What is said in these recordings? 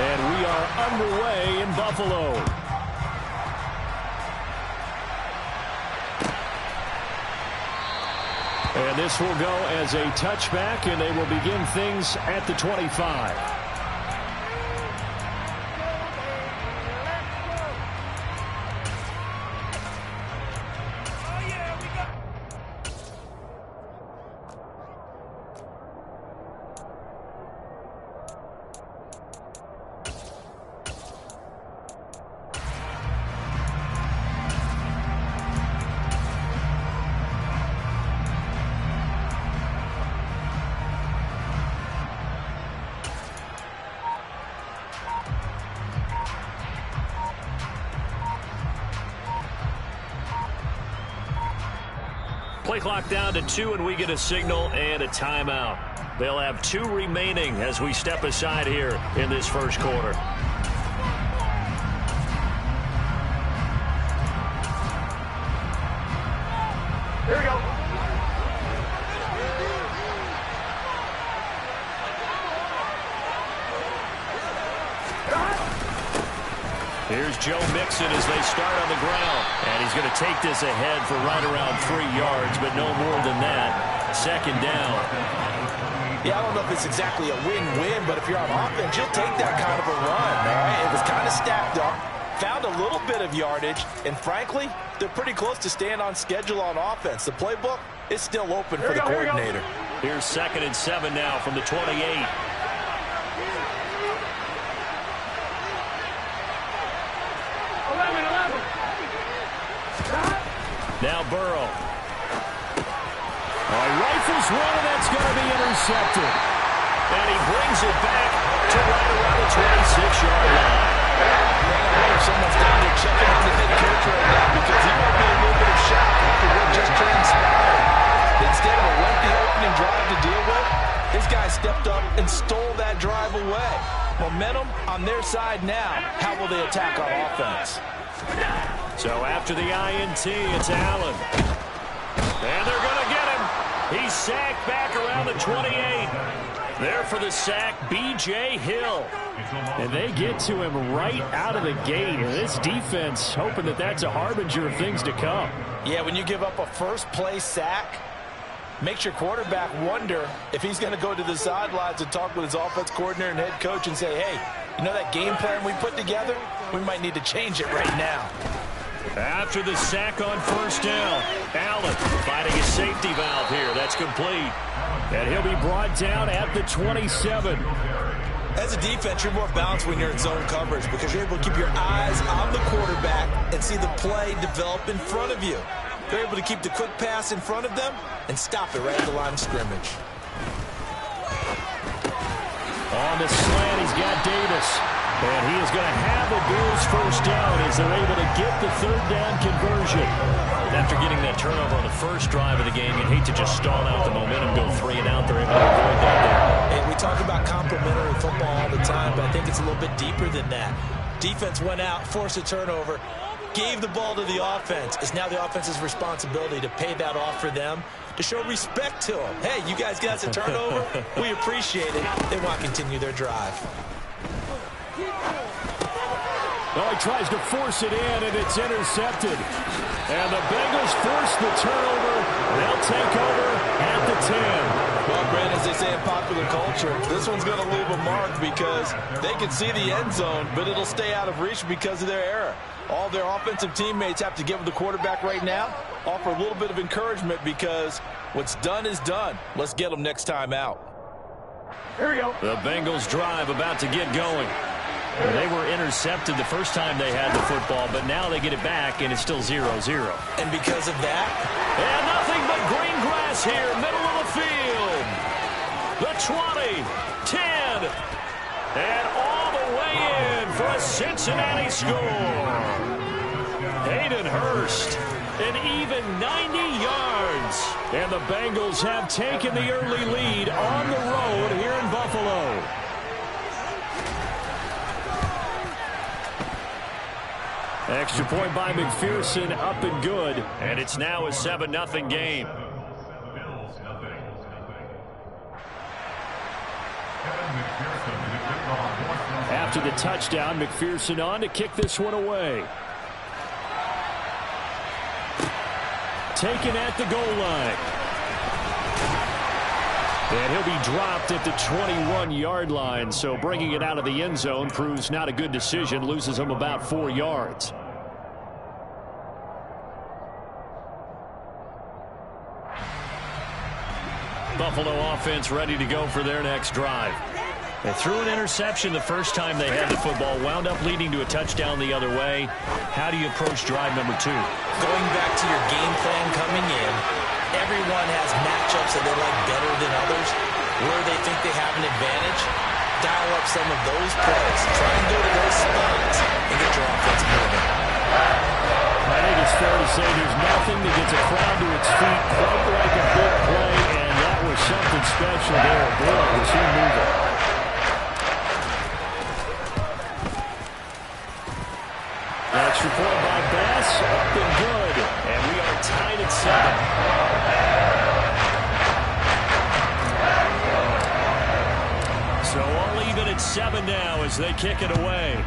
And we are underway in Buffalo. And this will go as a touchback, and they will begin things at the 25. Play clock down to 2, and we get a signal and a timeout. They'll have 2 remaining as we step aside here in this first quarter. Here we go. Here's Joe Mixon as they start on the ground. And he's going to take this ahead for right around 3 yards, but no more than that. Second down. Yeah, I don't know if it's exactly a win-win, but if you're on offense, you'll take that kind of a run, all right? It was kind of stacked up, found a little bit of yardage, and frankly, they're pretty close to staying on schedule on offense. The playbook is still open for the coordinator. Here's 2nd and 7 now from the 28. Now Burrow. Rifles one, and that's going to be intercepted. And he brings it back to right around the 26-yard line. Someone's down there checking on the head coach right now because he might be a little bit of shock after what just transpired. Instead of a lengthy opening drive to deal with, this guy stepped up and stole that drive away. Momentum on their side now. How will they attack on offense? So after the INT, it's Allen. And they're going to get him. He's sacked back around the 28. There for the sack, B.J. Hill. And they get to him right out of the gate. And this defense hoping that that's a harbinger of things to come. Yeah, when you give up a first-play sack, makes your quarterback wonder if he's going to go to the sidelines and talk with his offense coordinator and head coach and say, hey, you know that game plan we put together? We might need to change it right now. After the sack on first down, Allen finding a safety valve here. That's complete. And he'll be brought down at the 27. As a defense, you're more balanced when you're in zone coverage because you're able to keep your eyes on the quarterback and see the play develop in front of you. They're able to keep the quick pass in front of them and stop it right at the line of scrimmage. On the slant, he's got Davis. And he is going to have a Bills first down as they're able to get the third down conversion. After getting that turnover on the first drive of the game, you'd hate to just stall out the momentum, go 3 and out. They're able to avoid that there. And we talk about complementary football all the time, but I think it's a little bit deeper than that. Defense went out, forced a turnover, gave the ball to the offense. It's now the offense's responsibility to pay that off for them, to show respect to them. Hey, you guys got us a turnover. We appreciate it. They want to continue their drive. Oh, he tries to force it in, and it's intercepted. And the Bengals force the turnover. They'll take over at the 10. Well, Brandon, as they say in popular culture, this one's going to leave a mark because they can see the end zone, but it'll stay out of reach because of their error. All their offensive teammates have to give the quarterback right now, offer a little bit of encouragement because what's done is done. Let's get them next time out. Here we go. The Bengals drive about to get going. They were intercepted the first time they had the football, but now they get it back, and it's still 0-0. And because of that? And nothing but green grass here, middle of the field. The 20, 10, and all the way in for a Cincinnati score. Hayden Hurst, an even 90 yards. And the Bengals have taken the early lead on the road here in Buffalo. Extra point by McPherson, up and good. And it's now a 7-0 game. after the touchdown. McPherson on to kick this one away. Taken at the goal line. And he'll be dropped at the 21-yard line, so bringing it out of the end zone proves not a good decision, loses him about 4 yards. Buffalo offense ready to go for their next drive. They threw an interception the first time they had the football, wound up leading to a touchdown the other way. How do you approach drive number 2? Going back to your game plan coming in, everyone has matchups that they like better than others. Where they think they have an advantage, dial up some of those plays. Try and go to those spots and get your offense moving. I think it's fair to say there's nothing that gets a crowd to its feet quite like a big play, and that was something special there. Boy, was he moving. Extra point by Bass, up and good. And we are tied at 7. So all even at 7 now as they kick it away.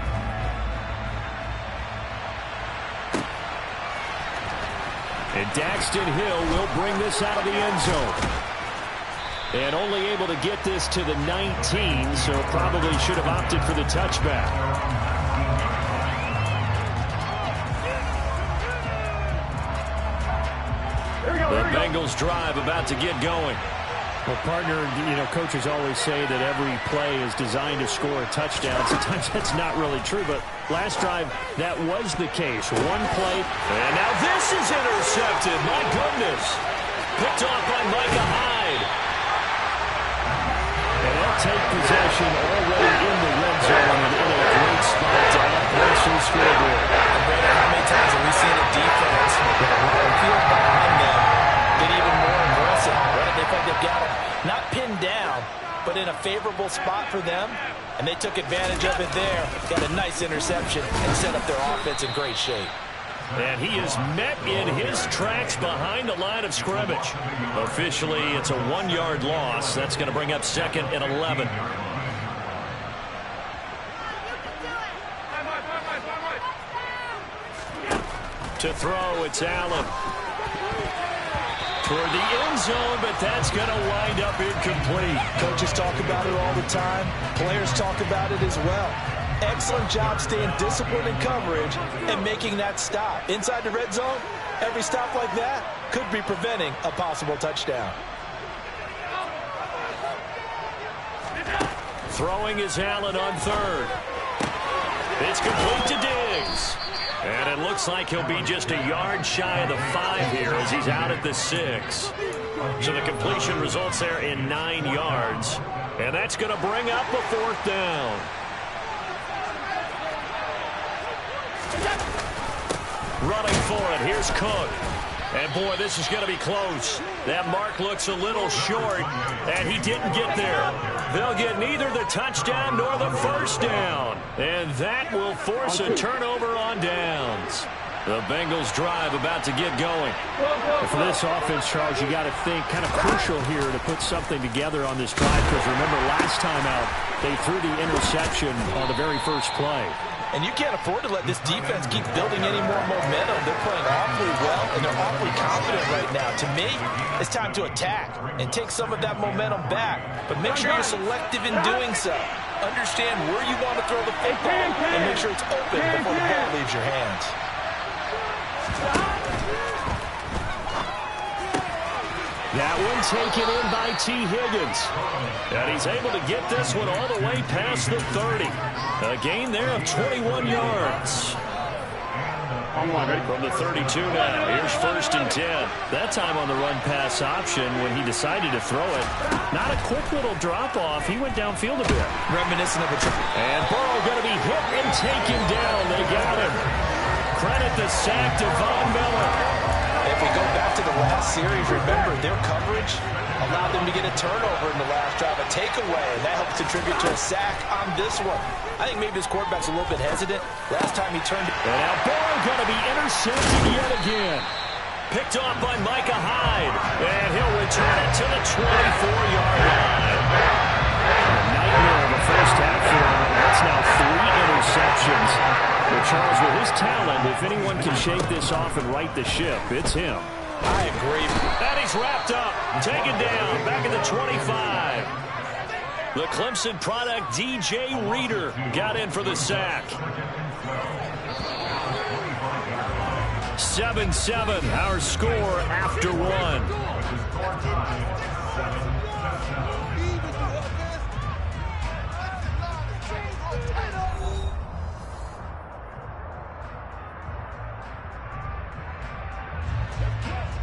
And Daxton Hill will bring this out of the end zone. And only able to get this to the 19, so probably should have opted for the touchback. The Bengals drive about to get going. Well, partner, coaches always say that every play is designed to score a touchdown. Sometimes that's not really true, but last drive, that was the case. One play, and now this is intercepted. My goodness. Picked off by Micah Hyde. And they'll take possession already in the red zone and in a great spot to outplace the scoreboard. How many times have we seen a defense with a lot of field behind them get even more aggressive, right? They think they've got them not pinned down, but in a favorable spot for them, and they took advantage of it there. Got a nice interception and set up their offense in great shape. And he is met in his tracks behind the line of scrimmage. Officially, it's a 1-yard loss. That's going to bring up 2nd and 11. To throw, it's Allen. Toward the end zone, but that's going to wind up incomplete. Coaches talk about it all the time. Players talk about it as well. Excellent job staying disciplined in coverage and making that stop. Inside the red zone, every stop like that could be preventing a possible touchdown. Throwing is Allen on 3rd. It's complete to Diggs. And it looks like he'll be just a yard shy of the 5 here as he's out at the 6. So the completion results there in 9 yards. And that's going to bring up a 4th down. Running for it, here's Cook. And boy, this is going to be close. That mark looks a little short, and he didn't get there. They'll get neither the touchdown nor the 1st down. And that will force a turnover on downs. The Bengals drive about to get going. And for this offense, Charles, you got to think kind of crucial here to put something together on this drive, because remember last time out, they threw the interception on the very first play. And you can't afford to let this defense keep building any more momentum. They're playing awfully well, and they're awfully confident right now. To me, it's time to attack and take some of that momentum back. But make sure you're selective in doing so. Understand where you want to throw the football and make sure it's open before the ball leaves your hands. That one taken in by T. Higgins. And he's able to get this one all the way past the 30. A gain there of 21 yards. From the 32 now, here's 1st and 10. That time on the run-pass option when he decided to throw it. Not a quick little drop-off. He went downfield a bit. Reminiscent of a trip. And Burrow going to be hit and taken down. They got him. Credit the sack to Von Miller. If we go back to the last series, remember their coverage allowed them to get a turnover in the last drive, a takeaway, and that helped contribute to a sack on this one. I think maybe this quarterback's a little bit hesitant. Last time he turned it. And now Burrow going to be intercepted yet again. Picked off by Micah Hyde, and he'll return it to the 24-yard line. A nightmare of a first half for him. That's now 3 interceptions. But Charles, with his talent, if anyone can shake this off and right the ship, it's him. I agree. And he's wrapped up, taken down, back at the 25. The Clemson product, DJ Reader, got in for the sack. 7-7, our score after one.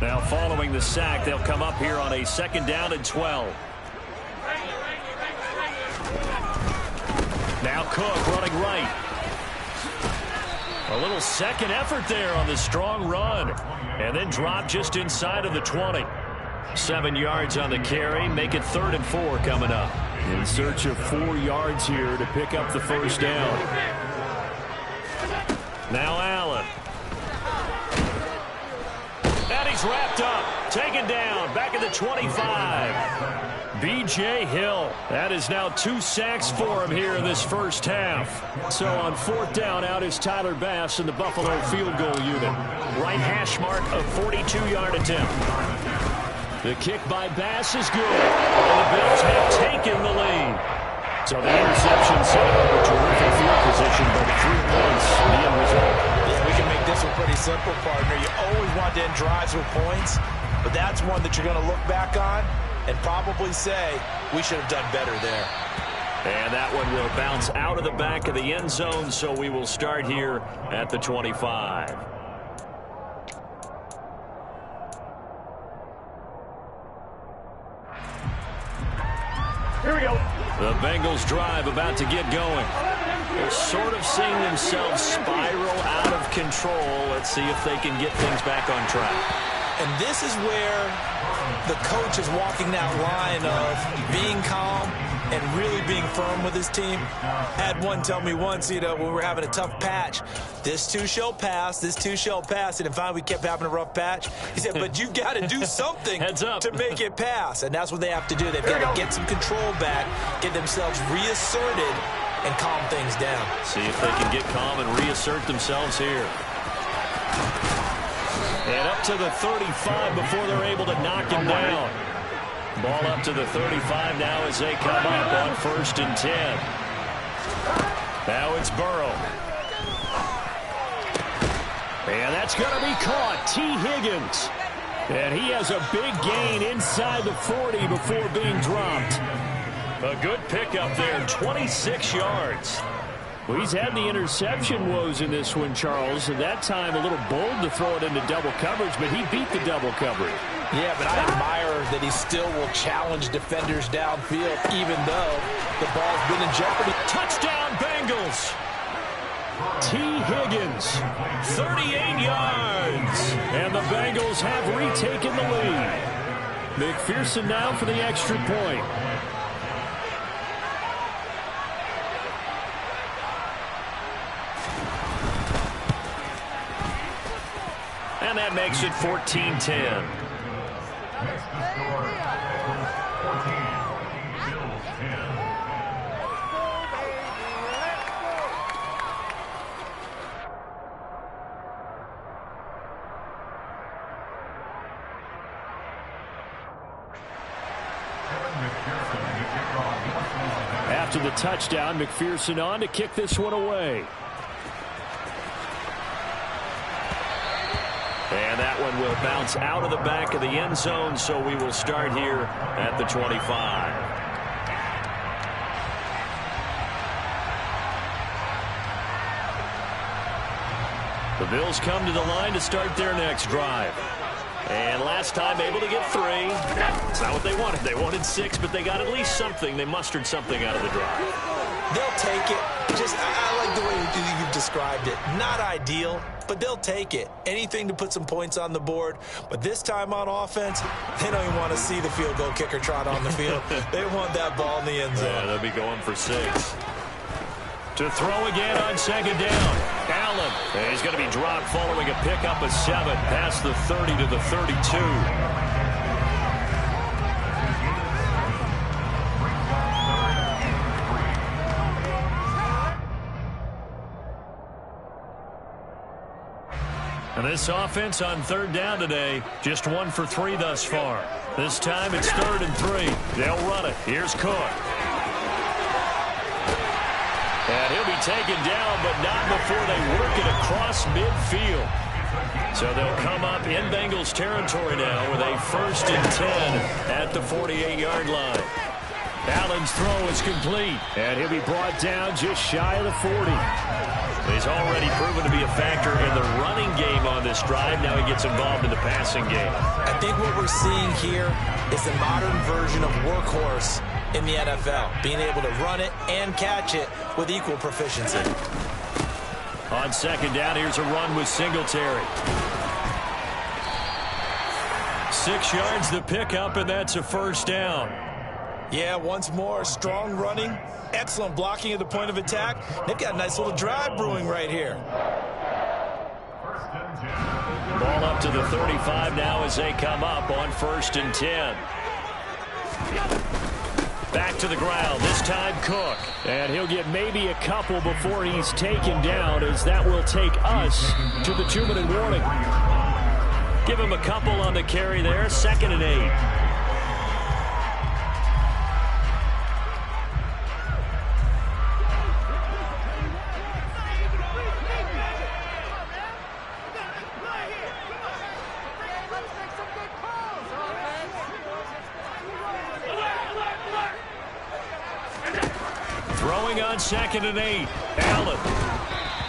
Now following the sack, they'll come up here on a 2nd down and 12. Now Cook running right. A little second effort there on the strong run. And then drop just inside of the 20. 7 yards on the carry. Make it 3rd and 4 coming up. In search of 4 yards here to pick up the first down. Now Allen. And he's wrapped up. Taken down. Back at the 25. B.J. Hill. That is now 2 sacks for him here in this first half. So on 4th down, out is Tyler Bass in the Buffalo field goal unit. Right hash mark of 42-yard attempt. The kick by Bass is good. And the Bills have taken the lead. So the interception set up a terrific field position, but 3 points, the end result. Yeah, we can make this one pretty simple, partner. You always want to end drives with points, but that's one that you're going to look back on and probably say, we should have done better there. And that one will bounce out of the back of the end zone, so we will start here at the 25. Here we go. The Bengals drive about to get going. They're sort of seeing themselves spiral out of control. Let's see if they can get things back on track. And this is where the coach is walking that line of being calm and really being firm with his team. Had one tell me once, when we were having a tough patch, this too shall pass, this too shall pass. And finally we kept having a rough patch. He said, but you've got to do something to make it pass. And that's what they have to do. They've got to get some control back, get themselves reasserted, and calm things down. See if they can get calm and reassert themselves here. And up to the 35 before they're able to knock him down. Ball up to the 35 now as they come up on 1st and 10. Now it's Burrow. And that's going to be caught. T. Higgins. And he has a big gain inside the 40 before being dropped. A good pickup there, 26 yards. Well, he's had the interception woes in this one, Charles. At that time, a little bold to throw it into double coverage, but he beat the double coverage. Yeah, but I admire that he still will challenge defenders downfield, even though the ball's been in jeopardy. Touchdown, Bengals. T. Higgins, 38 yards. And the Bengals have retaken the lead. McPherson now for the extra point. And that makes it 14-10. After the touchdown, McPherson on to kick this one away. And that one will bounce out of the back of the end zone, so we will start here at the 25. The Bills come to the line to start their next drive. And last time able to get 3. It's not what they wanted. They wanted 6, but they got at least something. They mustered something out of the drive. They'll take it. I like the way you've described it. Not ideal, but they'll take it. Anything to put some points on the board. But this time on offense, they don't even want to see the field goal kicker trot on the field. They want that ball in the end zone. Yeah, they'll be going for 6. To throw again on 2nd down. Allen. And he's going to be dropped following a pickup of 7 past the 30 to the 32. And this offense on third down today, just 1 for 3 thus far. This time it's 3rd and 3. They'll run it. Here's Cook. And he'll be taken down, but not before they work it across midfield. So they'll come up in Bengals territory now with a 1st and 10 at the 48-yard line. Allen's throw is complete, and he'll be brought down just shy of the 40. He's already proven to be a factor in the running game on this drive. Now he gets involved in the passing game. I think what we're seeing here is the modern version of workhorse in the NFL, being able to run it and catch it with equal proficiency. On 2nd down, here's a run with Singletary. 6 yards the pickup, and that's a 1st down. Yeah, once more, strong running, excellent blocking at the point of attack. They've got a nice little drive brewing right here. Ball up to the 35 now as they come up on 1st and 10. Back to the ground, this time Cook. And he'll get maybe a couple before he's taken down, as that will take us to the 2-minute warning. Give him a couple on the carry there, 2nd and 8. Throwing on 2nd and 8. Allen.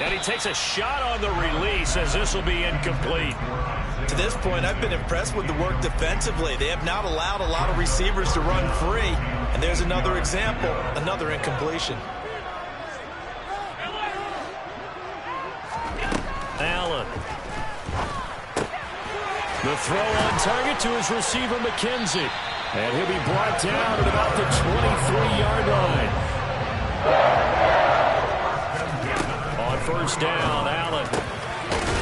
And he takes a shot on the release, as this will be incomplete. To this point, I've been impressed with the work defensively. They have not allowed a lot of receivers to run free. And there's another example, another incompletion. Allen. The throw on target to his receiver, McKenzie. And he'll be brought down at about the 23-yard line. On 1st down, Allen.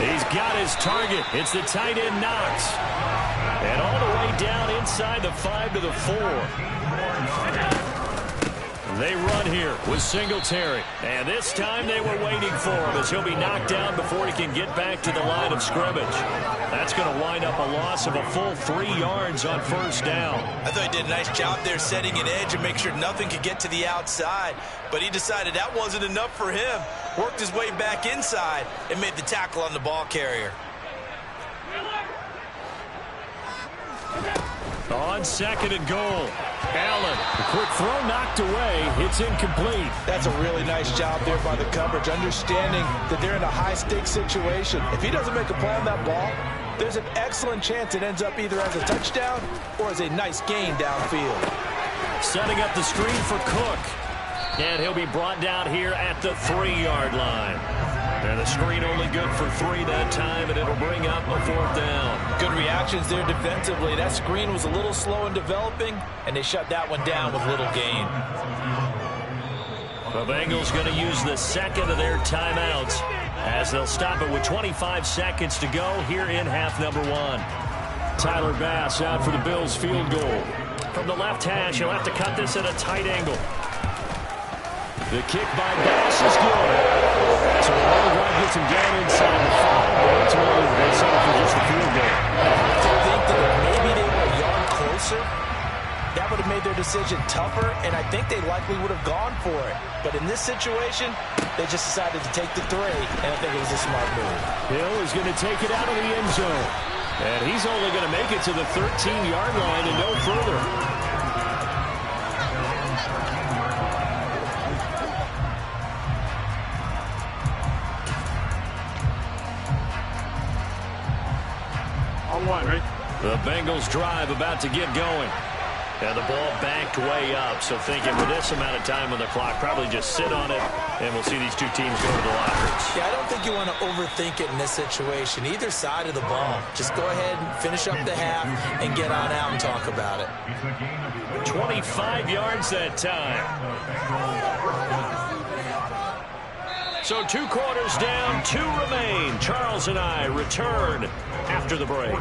He's got his target. It's the tight end Knox. And all the way down inside the 5 to the 4. They run here with Singletary. And this time they were waiting for him, as he'll be knocked down before he can get back to the line of scrimmage. That's going to wind up a loss of a full 3 yards on 1st down. I thought he did a nice job there setting an edge and make sure nothing could get to the outside. But he decided that wasn't enough for him. Worked his way back inside and made the tackle on the ball carrier. On 2nd and goal. Allen, a quick throw knocked away. It's incomplete. That's a really nice job there by the coverage, understanding that they're in a high-stakes situation. If he doesn't make a play on that ball, there's an excellent chance it ends up either as a touchdown or as a nice gain downfield. Setting up the screen for Cook. And he'll be brought down here at the 3-yard line. And the screen only good for 3 that time, and it'll bring up a 4th down. Good reactions there defensively. That screen was a little slow in developing, and they shut that one down with little gain. The Bengals going to use the 2nd of their timeouts, as they'll stop it with 25 seconds to go here in half number 1. Tyler Bass out for the Bills field goal. From the left hash, he'll have to cut this at a tight angle. The kick by Bass is good. So the long drive gets him down inside the 5, but ultimately they settle for just the field goal. I have to think that if maybe they were a yard closer, that would have made their decision tougher, and I think they likely would have gone for it. But in this situation, they just decided to take the 3, and I think it was a smart move. Hill is going to take it out of the end zone. And he's only going to make it to the 13-yard line and no further. The Bengals drive about to get going. And the ball backed way up. So thinking with this amount of time on the clock, probably just sit on it, and we'll see these two teams go to the lockers. Yeah, I don't think you want to overthink it in this situation. Either side of the ball. Just go ahead and finish up the half and get on out and talk about it. 25 yards that time. So 2 quarters down, 2 remain. Charles and I return after the break.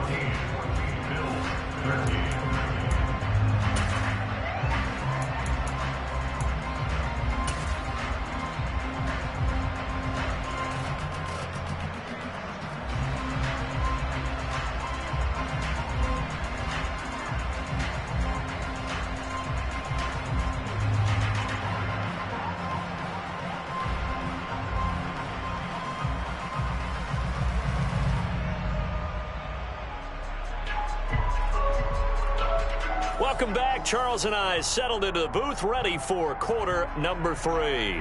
Welcome back. Charles and I settled into the booth, ready for quarter number 3.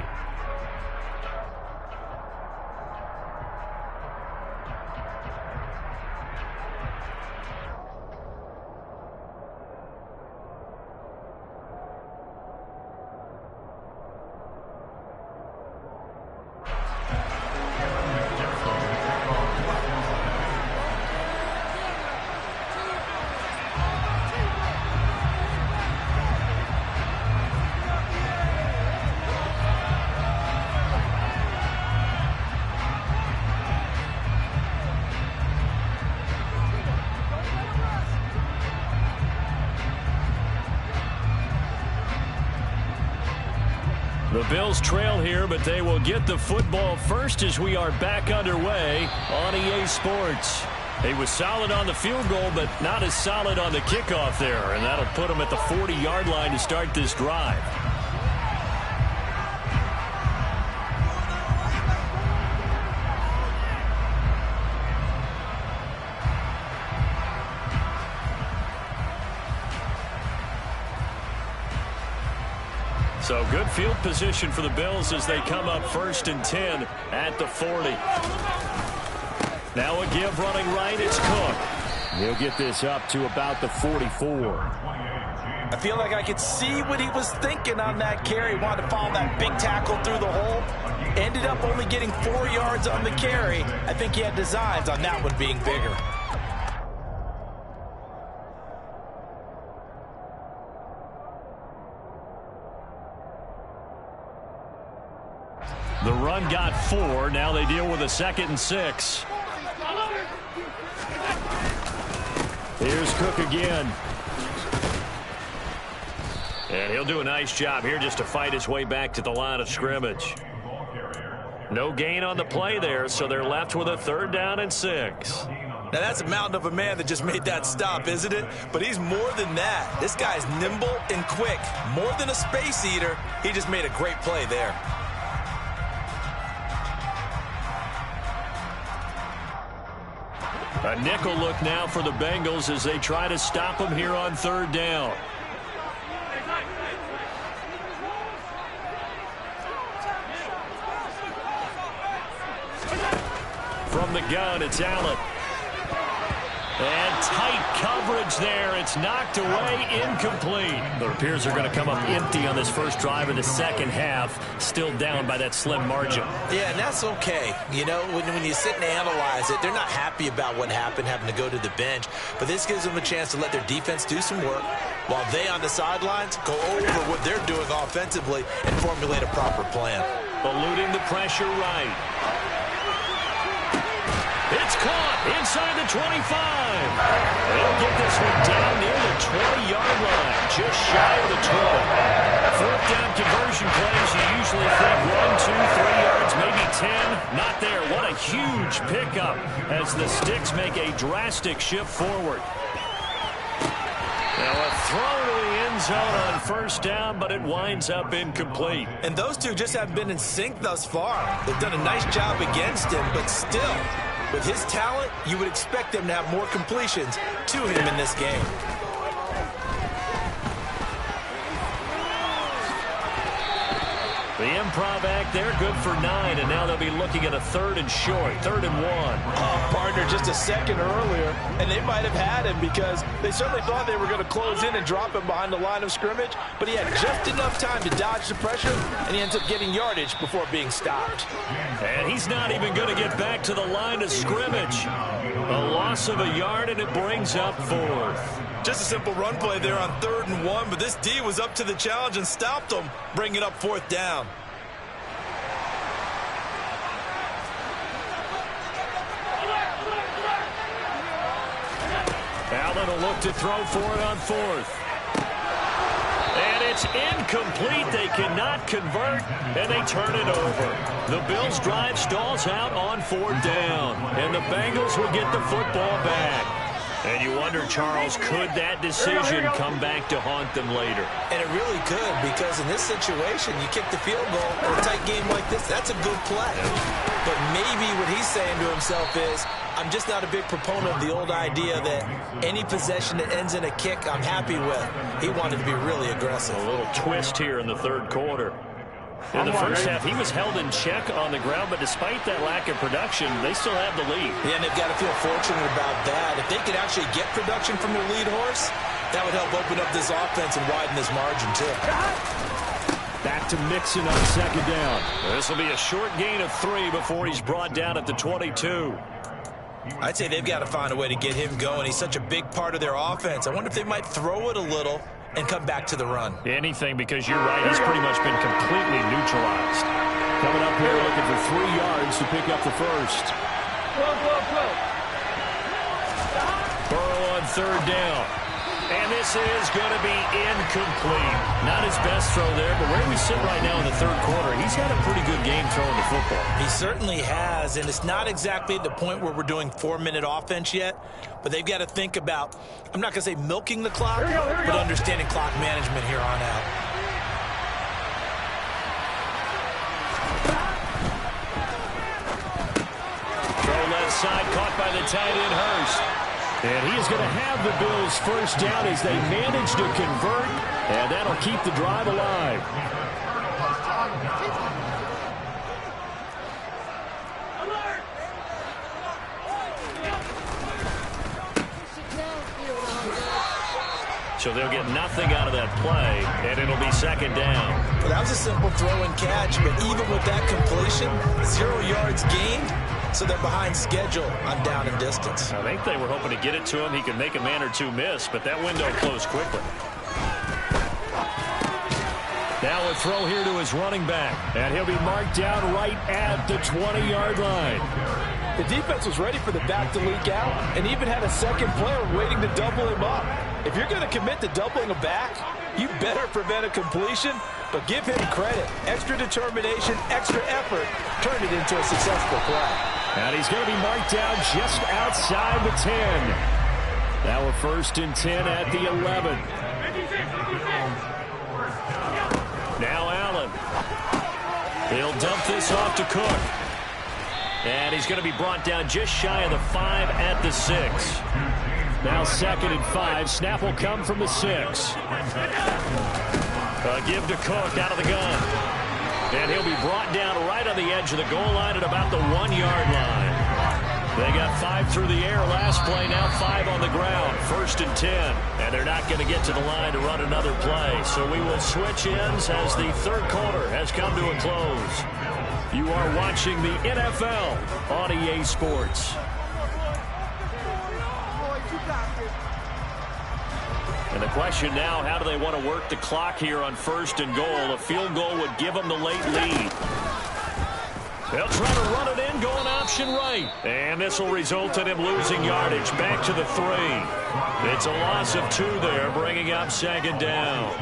The Bills trail here, but they will get the football first as we are back underway on EA Sports. He was solid on the field goal, but not as solid on the kickoff there, and that'll put him at the 40-yard line to start this drive. So good field position for the Bills as they come up 1st and 10 at the 40. Now a give running right, it's Cook. He'll get this up to about the 44. I feel like I could see what he was thinking on that carry. Wanted to follow that big tackle through the hole. Ended up only getting 4 yards on the carry. I think he had designs on that one being bigger. The run got 4. Now they deal with a 2nd and 6. Here's Cook again. And he'll do a nice job here just to fight his way back to the line of scrimmage. No gain on the play there, so they're left with a 3rd down and 6. Now that's a mountain of a man that just made that stop, isn't it? But he's more than that. This guy's nimble and quick. More than a space eater, he just made a great play there. A nickel look now for the Bengals as they try to stop him here on 3rd down. From the gun, it's Allen. And tight coverage there. It's knocked away, incomplete. It appears they're going to come up empty on this first drive of the second half. Still down by that slim margin. Yeah, and that's okay. You know, when you sit and analyze it, they're not happy about what happened, having to go to the bench. But this gives them a chance to let their defense do some work while they on the sidelines go over what they're doing offensively and formulate a proper plan. Eluding the pressure right. It's caught inside the 25. They'll get this one down near the 20-yard line, just shy of the 20. 4th down conversion plays, you usually think 1, 2, 3 yards, maybe 10. Not there. What a huge pickup as the Sticks make a drastic shift forward. Now a throw to the end zone on 1st down, but it winds up incomplete. And those two just haven't been in sync thus far. They've done a nice job against him, but still, with his talent, you would expect them to have more completions to him in this game. The improv act there, good for 9, and now they'll be looking at a 3rd and short, 3rd and 1. Oh, partner, just a second earlier, and they might have had him because they certainly thought they were going to close in and drop him behind the line of scrimmage, but he had just enough time to dodge the pressure, and he ends up getting yardage before being stopped. And he's not even going to get back to the line of scrimmage. A loss of a yard, and it brings up 4th. Just a simple run play there on 3rd and 1, but this D was up to the challenge and stopped him, bringing up 4th down. Allen will look to throw for it on 4th. And it's incomplete. They cannot convert, and they turn it over. The Bills' drive stalls out on 4th down, and the Bengals will get the football back. And you wonder, Charles, could that decision come back to haunt them later? And it really could, because in this situation, you kick the field goal in a tight game like this, that's a good play. But maybe what he's saying to himself is, I'm just not a big proponent of the old idea that any possession that ends in a kick I'm happy with. He wanted to be really aggressive. A little twist here in the third quarter. In the first half, he was held in check on the ground, but despite that lack of production, they still have the lead. Yeah, and they've got to feel fortunate about that. If they could actually get production from their lead horse, that would help open up this offense and widen this margin, too. Back to Mixon on second down. This will be a short gain of 3 before he's brought down at the 22. I'd say they've got to find a way to get him going. He's such a big part of their offense. I wonder if they might throw it a little and come back to the run. Anything, because you're right, he's pretty much been completely neutralized. Coming up here looking for 3 yards to pick up the first. Burrow on third down. And this is going to be incomplete. Not his best throw there, but where we sit right now in the third quarter, he's had a pretty good game throwing the football. He certainly has, and it's not exactly at the point where we're doing 4-minute offense yet, but they've got to think about, I'm not going to say milking the clock, but understanding clock management here on out. Throw left side, caught by the tight end, Hurst. And he is going to have the Bills first down as they manage to convert, and that'll keep the drive alive. So they'll get nothing out of that play, and it'll be second down. Well, that was a simple throw and catch, but even with that completion, 0 yards gained. So they're behind schedule on down and distance. I think they were hoping to get it to him. He could make a man or two miss, but that window closed quickly. Now a throw here to his running back, and he'll be marked down right at the 20-yard line. The defense was ready for the back to leak out and even had a second player waiting to double him up. If you're going to commit to doubling a back, you better prevent a completion, but give him credit. Extra determination, extra effort turned it into a successful play. And he's going to be marked down just outside the 10. Now we're first and 10 at the 11. Now Allen. He'll dump this off to Cook. And he's going to be brought down just shy of the 5 at the 6. Now second and 5. Snap will come from the 6. Give to Cook out of the gun. And he'll be brought down right on the edge of the goal line at about the 1-yard line. They got 5 through the air last play, now 5 on the ground. First and 10. And they're not going to get to the line to run another play. So we will switch ends as the third quarter has come to a close. You are watching the NFL on EA Sports. And the question now, how do they want to work the clock here on first and goal? A field goal would give them the late lead. They'll try to run it in, going option right. And this will result in him losing yardage back to the 3. It's a loss of 2 there, bringing up second down.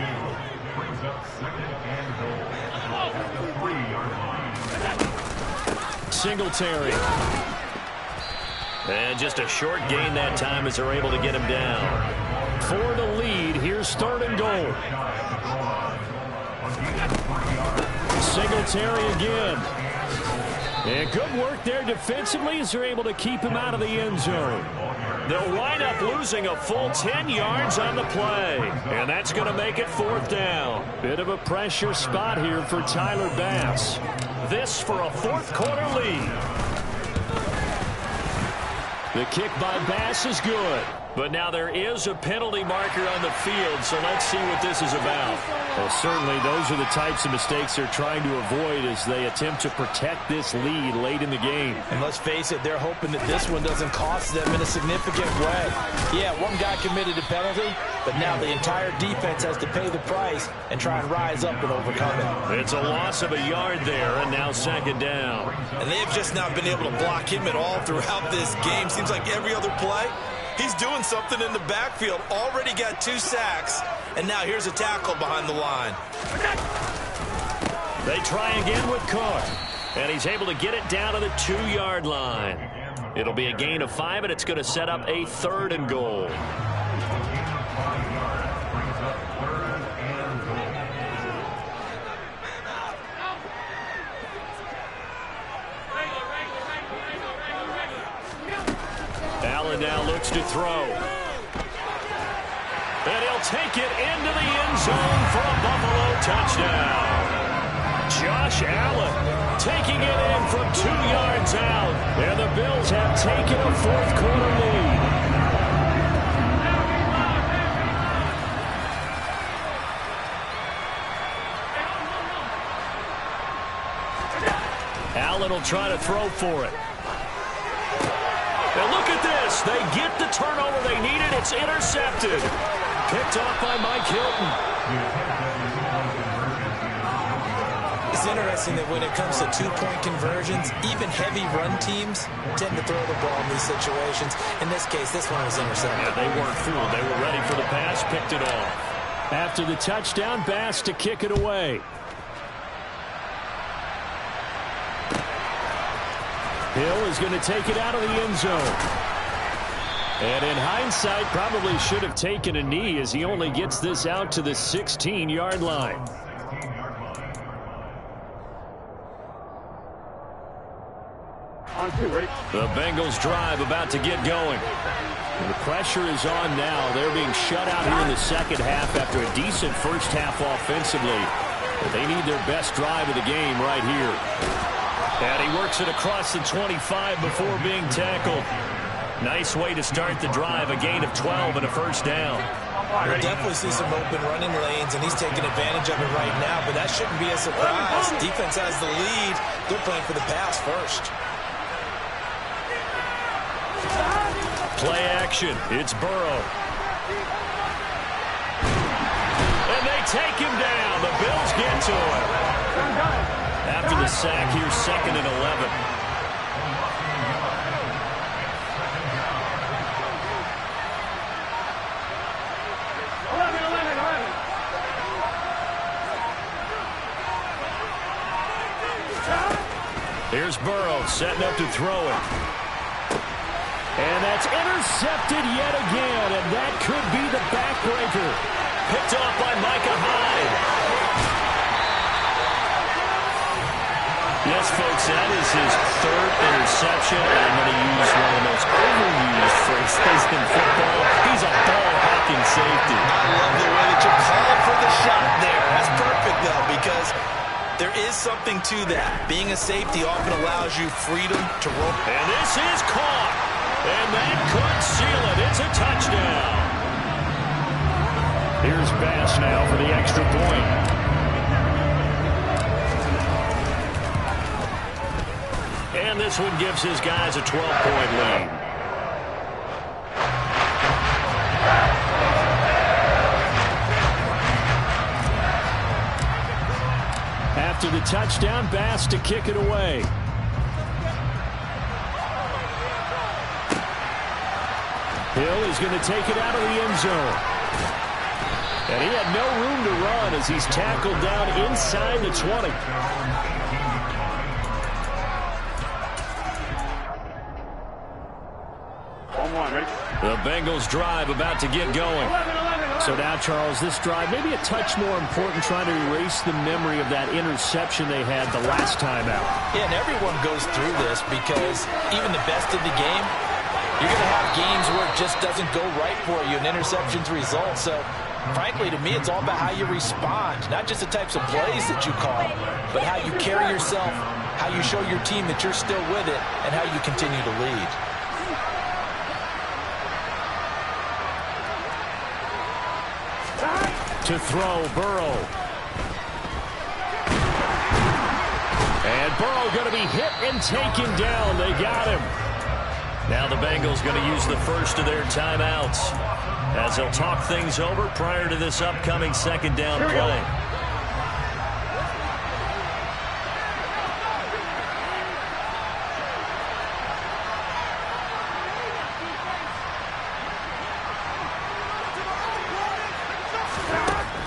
Singletary. And just a short gain that time as they're able to get him down. For the lead, here's third and goal. Singletary again. And good work there defensively as they're able to keep him out of the end zone. They'll wind up losing a full 10 yards on the play. And that's going to make it fourth down. Bit of a pressure spot here for Tyler Bass. This for a fourth quarter lead. The kick by Bass is good. But now there is a penalty marker on the field, so let's see what this is about. Well, certainly those are the types of mistakes they're trying to avoid as they attempt to protect this lead late in the game. And let's face it, they're hoping that this one doesn't cost them in a significant way. Yeah, one guy committed a penalty, but now the entire defense has to pay the price and try and rise up and overcome it. It's a loss of a yard there, and now second down. And they've just not been able to block him at all throughout this game. Seems like every other play, he's doing something in the backfield. Already got 2 sacks, and now here's a tackle behind the line. They try again with Cook, and he's able to get it down to the 2-yard line. It'll be a gain of 5, and it's going to set up a 3rd and goal. Allen now looks to throw. And he'll take it into the end zone for a Buffalo touchdown. Josh Allen taking it in from 2 yards out. And the Bills have taken a 4th quarter lead. Allen will try to throw for it. And look at this. They get the turnover they needed. It's intercepted. Picked off by Mike Hilton. It's interesting that when it comes to 2-point conversions, even heavy run teams tend to throw the ball in these situations. In this case, this one was intercepted. Yeah, they weren't fooled. They were ready for the pass, picked it off. After the touchdown, Bass to kick it away. Hill is going to take it out of the end zone. And in hindsight, probably should have taken a knee as he only gets this out to the 16-yard line. The Bengals drive about to get going. And the pressure is on now. They're being shut out here in the second half after a decent first half offensively. But they need their best drive of the game right here. And he works it across the 25 before being tackled. Nice way to start the drive, a gain of 12 and a 1st down. We'll definitely see some open running lanes, and he's taking advantage of it right now, but that shouldn't be a surprise. Defense has the lead. They're playing for the pass first. Play action. It's Burrow. And they take him down. The Bills get to him. After the sack, here's 2nd and 11. Here's Burrow setting up to throw it. And that's intercepted yet again, and that could be the backbreaker. Picked off by Micah Hyde. Yes, folks, that is his 3rd interception. I'm going to use one of the most overused phrases in football. He's a ball-hawking safety. I love the way that you're calling for the shot there. That's perfect, though, because there is something to that. Being a safety often allows you freedom to roll. And this is caught. And that could seal it. It's a touchdown. Here's Bass now for the extra point. And this one gives his guys a 12-point lead. After the touchdown, Bass to kick it away. Hill is going to take it out of the end zone. And he had no room to run as he's tackled down inside the 20. The Bengals drive about to get going. So now, Charles, this drive maybe a touch more important, trying to erase the memory of that interception they had the last time out. Yeah, and everyone goes through this because even the best in the game, you're going to have games where it just doesn't go right for you, and interceptions result. So, frankly, to me, it's all about how you respond, not just the types of plays that you call, but how you carry yourself, how you show your team that you're still with it, and how you continue to lead. To throw, Burrow. And Burrow going to be hit and taken down. They got him. Now the Bengals going to use the first of their timeouts as they'll talk things over prior to this upcoming 2nd down play.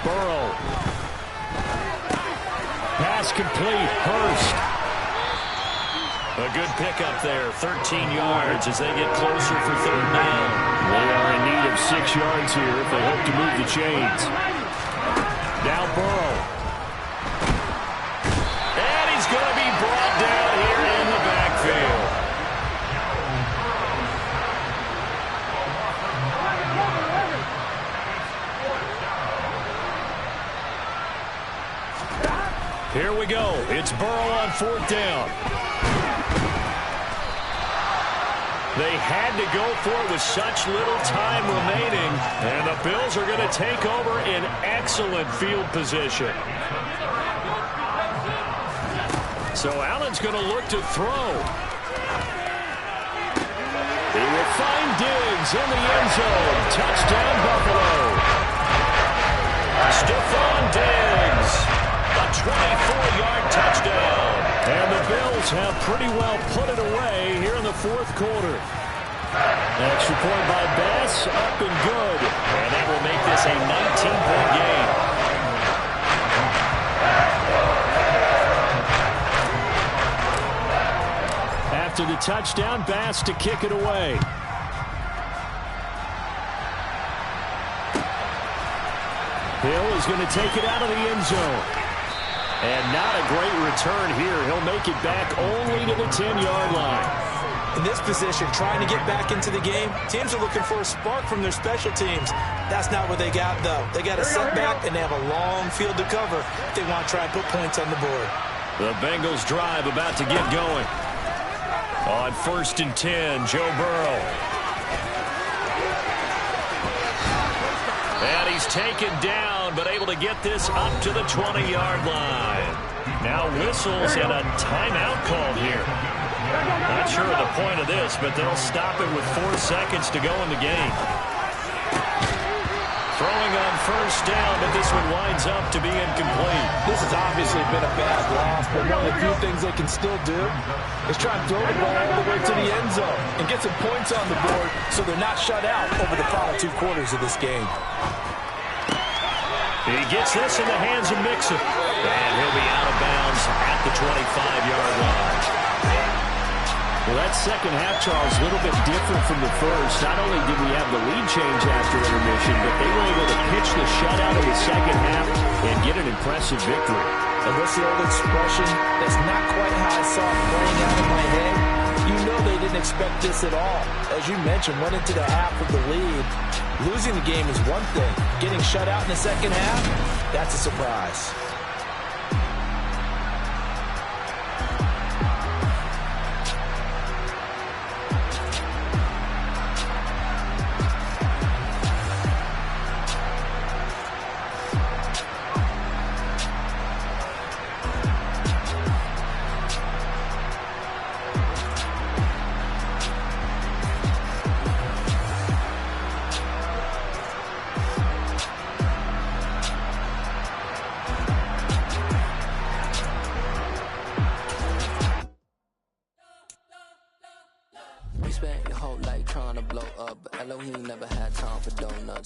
Burrow. Pass complete. Hurst. A good pickup there, 13 yards as they get closer for third down. They are in need of 6 yards here if they hope to move the chains. Now Burrow. And he's going to be brought down here in the backfield. Here we go. It's Burrow on fourth down. They had to go for it with such little time remaining, and the Bills are going to take over in excellent field position. So Allen's going to look to throw. He will find Diggs in the end zone. Touchdown, Buffalo. Stephon Diggs. A 24-yard touchdown. And the Bills have pretty well put it away here in the fourth quarter. Extra point by Bass, up and good. And that will make this a 19-point game. After the touchdown, Bass to kick it away. Hill is going to take it out of the end zone. And not a great return here. He'll make it back only to the 10-yard line. In this position, trying to get back into the game, teams are looking for a spark from their special teams. That's not what they got, though. They got a setback, and they have a long field to cover if they want to try and put points on the board. The Bengals drive about to get going. On 1st and 10, Joe Burrow. And he's taken down, but able to get this up to the 20-yard line. Now whistles and a timeout called here. Not sure of the point of this, but they'll stop it with 4 seconds to go in the game. Throwing on 1st down, but this one winds up to be incomplete. This has obviously been a bad loss, but one of the few things they can still do is try and throw the ball all the way to the end zone and get some points on the board so they're not shut out over the final 2 quarters of this game. He gets this in the hands of Mixon. And he'll be out of bounds at the 25-yard line. Well, that second half, Charles, a little bit different from the first. Not only did we have the lead change after intermission, but they were able to pitch the shutout in the second half and get an impressive victory. And what's the old expression? That's not quite how I saw it playing out in my head. You know they didn't expect this at all. As you mentioned, went into the half with the lead. Losing the game is one thing. Getting shut out in the second half, that's a surprise.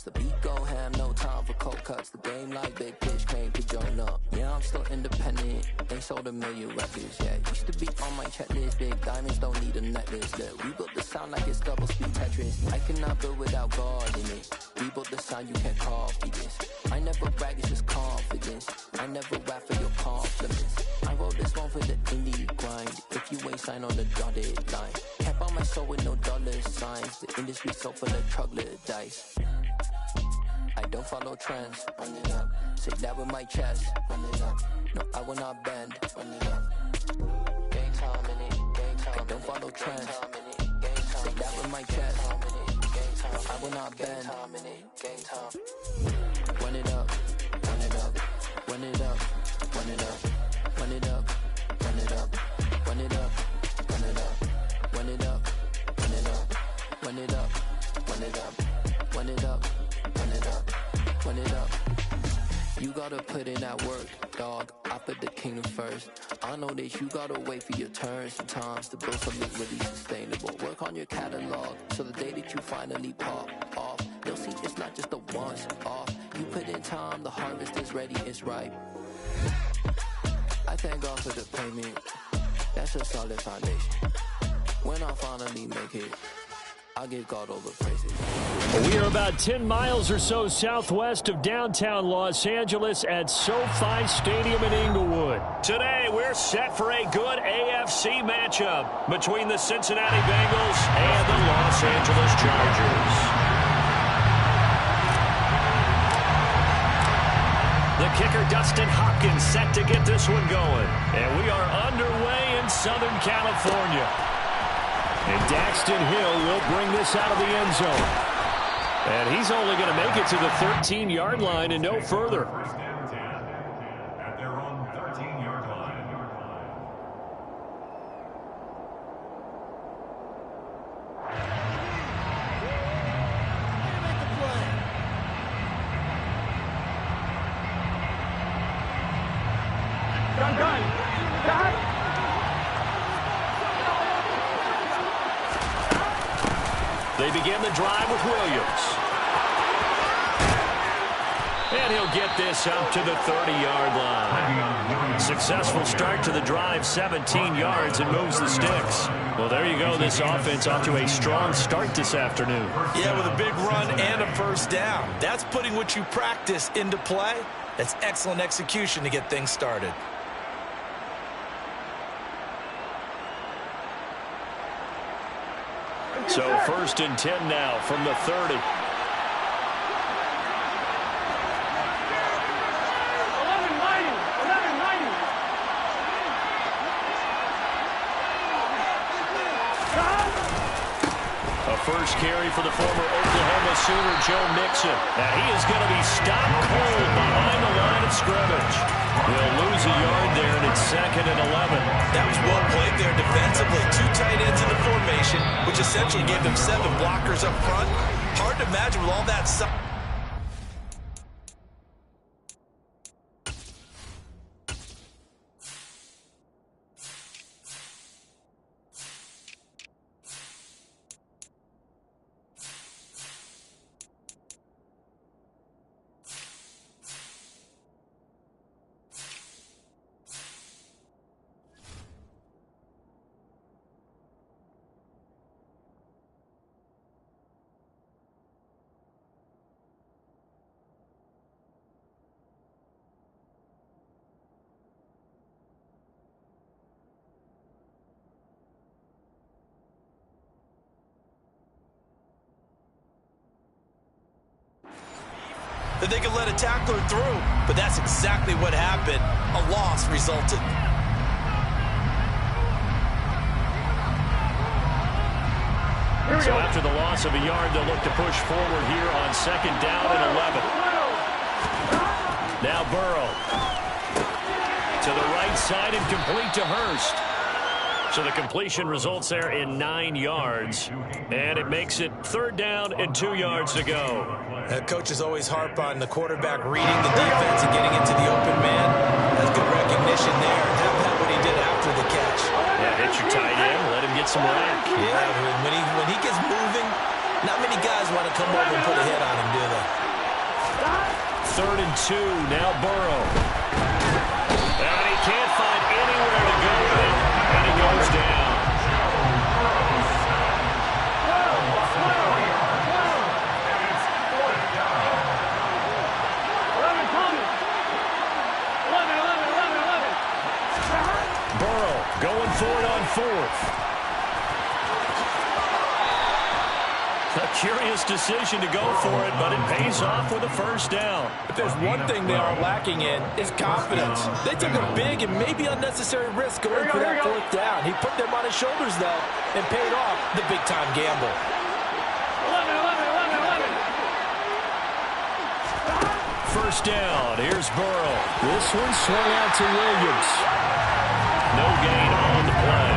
The beat go ham, no time for cold cuts. The game like big pitch, came to join up. Yeah, I'm still independent, ain't sold a million records yet. Used to be on my checklist, big diamonds don't need a necklace. Look, we built the sound like it's double speed Tetris. I cannot build without God in it. We built the sound, you can't copy this. I never brag, it's just confidence. I never rap for your confidence. I wrote this one for the indie grind. If you ain't signed on the dotted line, kept on my soul with no dollar signs. The industry so full of troglodytes. I don't follow trends. Run it up. Say that with my chest. Run it up. No, I will not bend. Run it up. Game time in it. Game time. I don't follow trends. Say that with my chest. No, I will not bend. Game time. Run it up. Run it up. Run it up. Run it up. Run it up. Run it up. Run it up. Run it up. Run it up. Run it up. Run it up. Run it up. Run it up. Run it up, run it up. You gotta put in that work, dog. I put the kingdom first. I know that you gotta wait for your turn sometimes to build something really sustainable. Work on your catalog, so the day that you finally pop off, you'll see it's not just a once off. You put in time, the harvest is ready, it's ripe. I thank God for the payment. That's a solid foundation. When I finally make it, I give God all the praises. We are about 10 miles or so southwest of downtown Los Angeles at SoFi Stadium in Inglewood. Today, we're set for a good AFC matchup between the Cincinnati Bengals and the Los Angeles Chargers. The kicker, Dustin Hopkins, set to get this one going. And we are underway in Southern California. And Daxton Hill will bring this out of the end zone. And he's only going to make it to the 13-yard line and no further. First down 10 at their own 13-yard line. Make the play. Gun. They begin the drive with Williams. And he'll get this up to the 30-yard line. Successful start to the drive, 17 yards, and moves the sticks. Well, there you go. This offense off to a strong start this afternoon. Yeah, with a big run and a first down. That's putting what you practice into play. That's excellent execution to get things started. So 1st and 10 now from the 30. A first carry for the former Oklahoma Sooner, Joe Mixon. And he is going to be stopped cold behind the line of scrimmage. He'll lose a yard there, and it's 2nd and 11. That was well played there defensively. 2 tight ends in the formation, which essentially gave them 7 blockers up front. Hard to imagine with all that size. That they could let a tackler through, but that's exactly what happened. A loss resulted. So after the loss of a yard, they'll look to push forward here on 2nd down and 11. Now Burrow. To the right side and complete to Hurst. So the completion results there in 9 yards. And it makes it 3rd down and 2 yards to go. Coaches always harp on the quarterback reading the defense and getting into the open man. Has good recognition there. Have that what he did after the catch. Yeah, hit your tight end. Let him get some rack. Yeah, when he gets moving, not many guys want to come over and put a hit on him, do they? 3rd and 2. Now Burrow. And he can't find anywhere to go with it. And he goes down. Burrow going for it on 4th. A curious decision to go for it, but it pays off with a first down. If there's one thing they are lacking in, it's confidence. They took a big and maybe unnecessary risk going for that 4th down. He put them on his shoulders, though, and paid off the big-time gamble. 1st down. Here's Burrow. This one swung out to Williams. No gain on the play.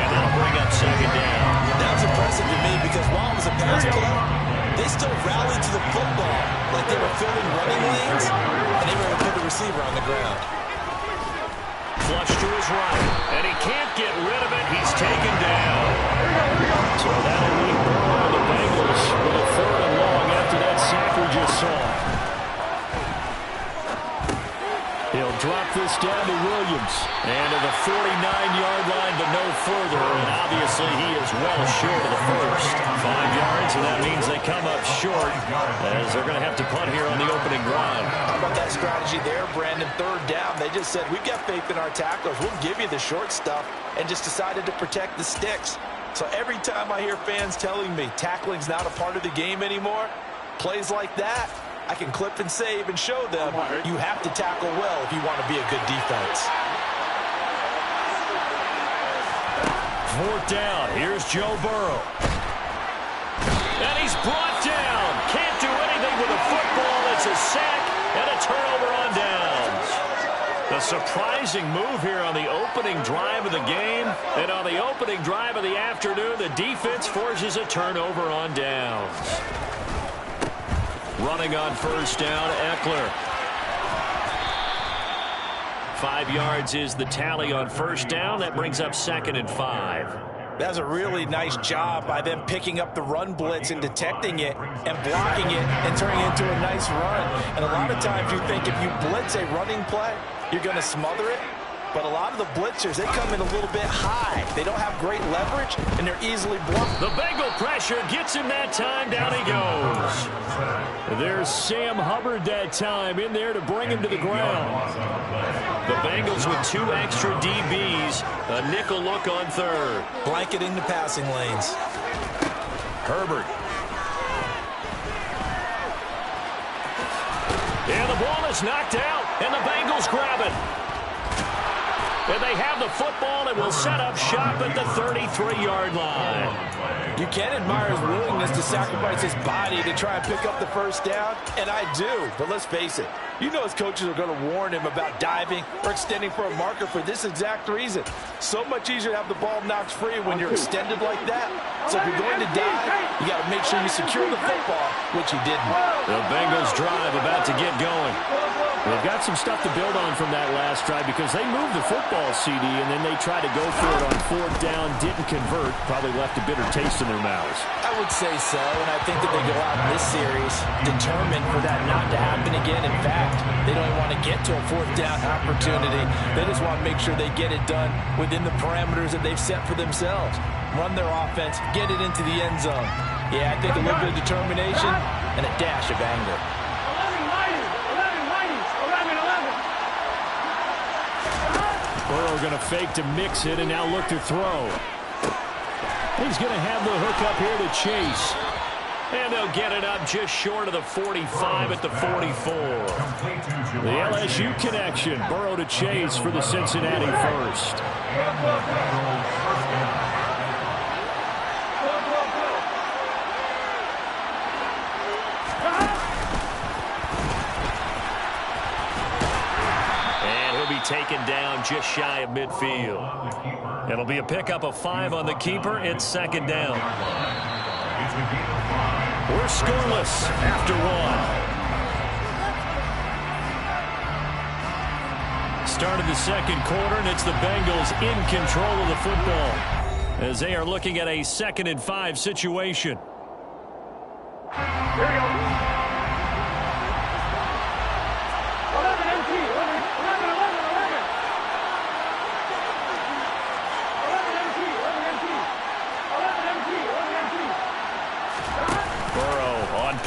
And that'll bring up 2nd down. That was impressive to me because while it was a pass play, they still rallied to the football like they were filling running lanes, and they were able to put the receiver on the ground. Flush to his right, and he can't get rid of it. He's taken down. So that'll leave Burrow and the Bengals with a 3rd and long after that sack we just saw. He'll drop this down to Williams. And to the 49-yard line, but no further. And obviously he is well short of the first. 5 yards, and that means they come up short as they're going to have to punt here on the opening drive. How about that strategy there, Brandon? Third down. They just said, we've got faith in our tacklers. We'll give you the short stuff, and just decided to protect the sticks. So every time I hear fans telling me tackling's not a part of the game anymore, plays like that, I can clip and save and show them you have to tackle well if you want to be a good defense. Fourth down. Here's Joe Burrow. And he's brought down. Can't do anything with a football. It's a sack and a turnover on downs. A surprising move here on the opening drive of the game. And on the opening drive of the afternoon, the defense forces a turnover on downs. Running on first down, Eckler. 5 yards is the tally on first down. That brings up 2nd and 5. That's a really nice job by them picking up the run blitz and detecting it and blocking it and turning it into a nice run. And a lot of times you think if you blitz a running play, you're going to smother it. But a lot of the blitzers, they come in a little bit high. They don't have great leverage, and they're easily blocked. The Bengal pressure gets him that time. Down he goes. There's Sam Hubbard that time in there to bring him to the ground. The Bengals with 2 extra DBs. A nickel look on third. Blanketing the passing lanes. Herbert. And the ball is knocked out, and the Bengals grab it. And they have the football and will set up shop at the 33-yard line. You can admire his willingness to sacrifice his body to try and pick up the first down, and I do. But let's face it, you know his coaches are going to warn him about diving or extending for a marker for this exact reason. So much easier to have the ball knocked free when you're extended like that. So if you're going to dive, you got to make sure you secure the football, which he didn't. The Bengals drive about to get going. They've got some stuff to build on from that last drive because they moved the football, CD, and then they tried to go for it on 4th down, didn't convert, probably left a bitter taste in their mouths. I would say so, and I think that they go out in this series determined for that not to happen again. In fact, they don't even want to get to a 4th down opportunity. They just want to make sure they get it done within the parameters that they've set for themselves. Run their offense, get it into the end zone. Yeah, I think a little bit of determination and a dash of anger. Burrow going to fake to mix it and now look to throw. He's going to have the hook up here to Chase. And they'll get it up just short of the 45 at the 44. The LSU connection. Burrow to Chase for the Cincinnati first. Taken down just shy of midfield. It'll be a pickup of 5 on the keeper. It's 2nd down. We're scoreless after 1. Start of the 2nd quarter, and it's the Bengals in control of the football as they are looking at a 2nd and 5 situation. Here we go.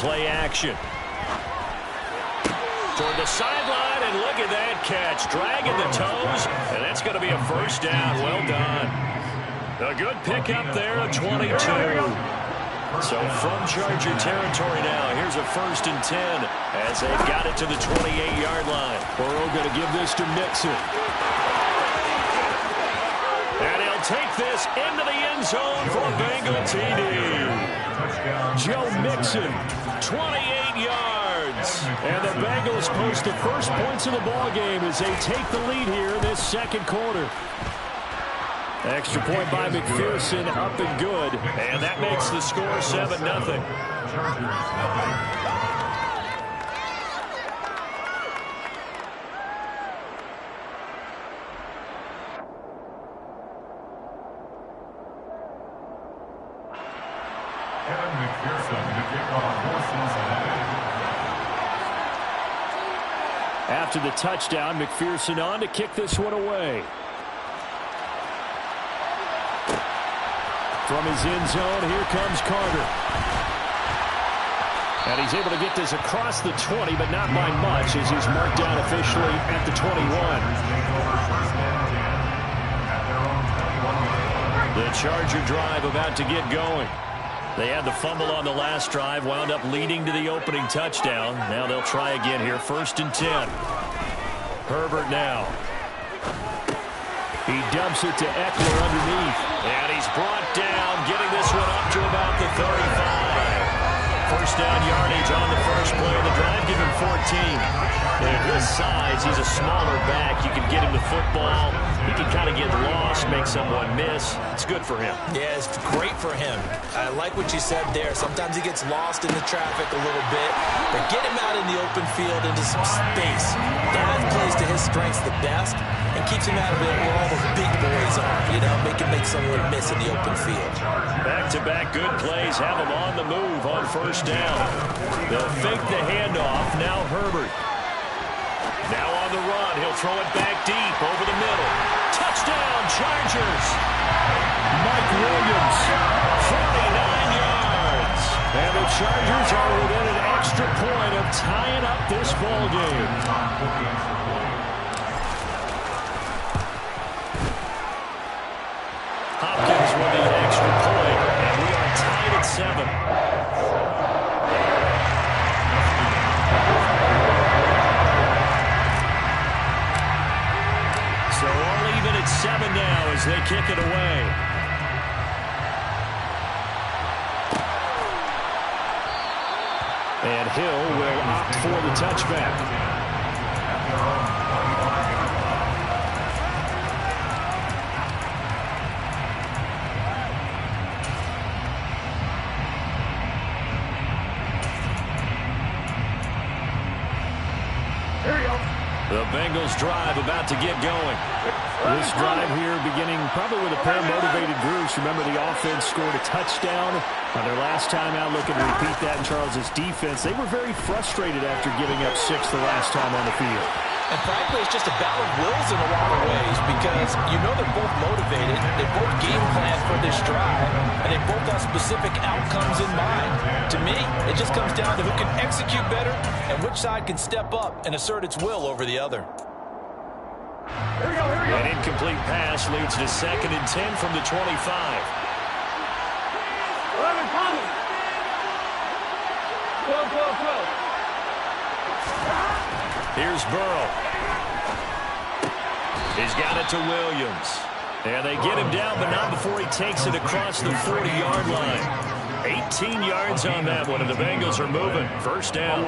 Play action. Toward the sideline, and look at that catch. Dragging the toes, and that's going to be a first down. Well done. A good pickup there at 22. So from Charger territory now, here's a 1st and 10 as they've got it to the 28-yard line. Burrow going to give this to Mixon. And he'll take this into the end zone for a Bengal TD. Joe Mixon, 28 yards. And the Bengals post the first points of the ball game as they take the lead here in this 2nd quarter. Extra point by McPherson, up and good. And that makes the score 7-0. after the touchdown. McPherson on to kick this one away. From his end zone, here comes Carter. And he's able to get this across the 20, but not by much, as he's marked down officially at the 21. The Charger drive about to get going. They had the fumble on the last drive, wound up leading to the opening touchdown. Now they'll try again here, 1st and 10. Herbert now. He dumps it to Eckler underneath. And he's brought down, getting this one up to about the 35. First down yardage on the first play of the drive. Give him 14. At his size, he's a smaller back. You can get him the football. He can kind of get lost, make someone miss. It's good for him. Yeah, it's great for him. I like what you said there. Sometimes he gets lost in the traffic a little bit. But get him out in the open field into some space. That plays to his strengths the best and keeps him out of it where all the big boys are. You know, make someone miss in the open field. Back-to-back good plays have him on the move on first down. They'll fake the handoff. Now Herbert. Now on the run. He'll throw it back deep over the middle. Touchdown, Chargers. Mike Williams, 49 yards. And the Chargers are within an extra point of tying up this ball game. Hopkins with the extra point, and we are tied at 7. So all even at 7 now as they kick it away. And Hill will opt for the touchback. The Bengals drive about to get going. This drive here beginning probably with a pair of motivated groups. Remember, the offense scored a touchdown on their last time out. Looking to repeat that in Charles' defense. They were very frustrated after giving up 6 the last time on the field. And frankly, it's just a battle of wills in a lot of ways because you know they're both motivated, they both game plan for this drive, and they both have specific outcomes in mind. To me, it just comes down to who can execute better and which side can step up and assert its will over the other. An incomplete pass leads to 2nd and 10 from the 25. Here's Burrow. He's got it to Williams. And they get him down, but not before he takes it across the 40-yard line. 18 yards on that one, and the Bengals are moving. First down.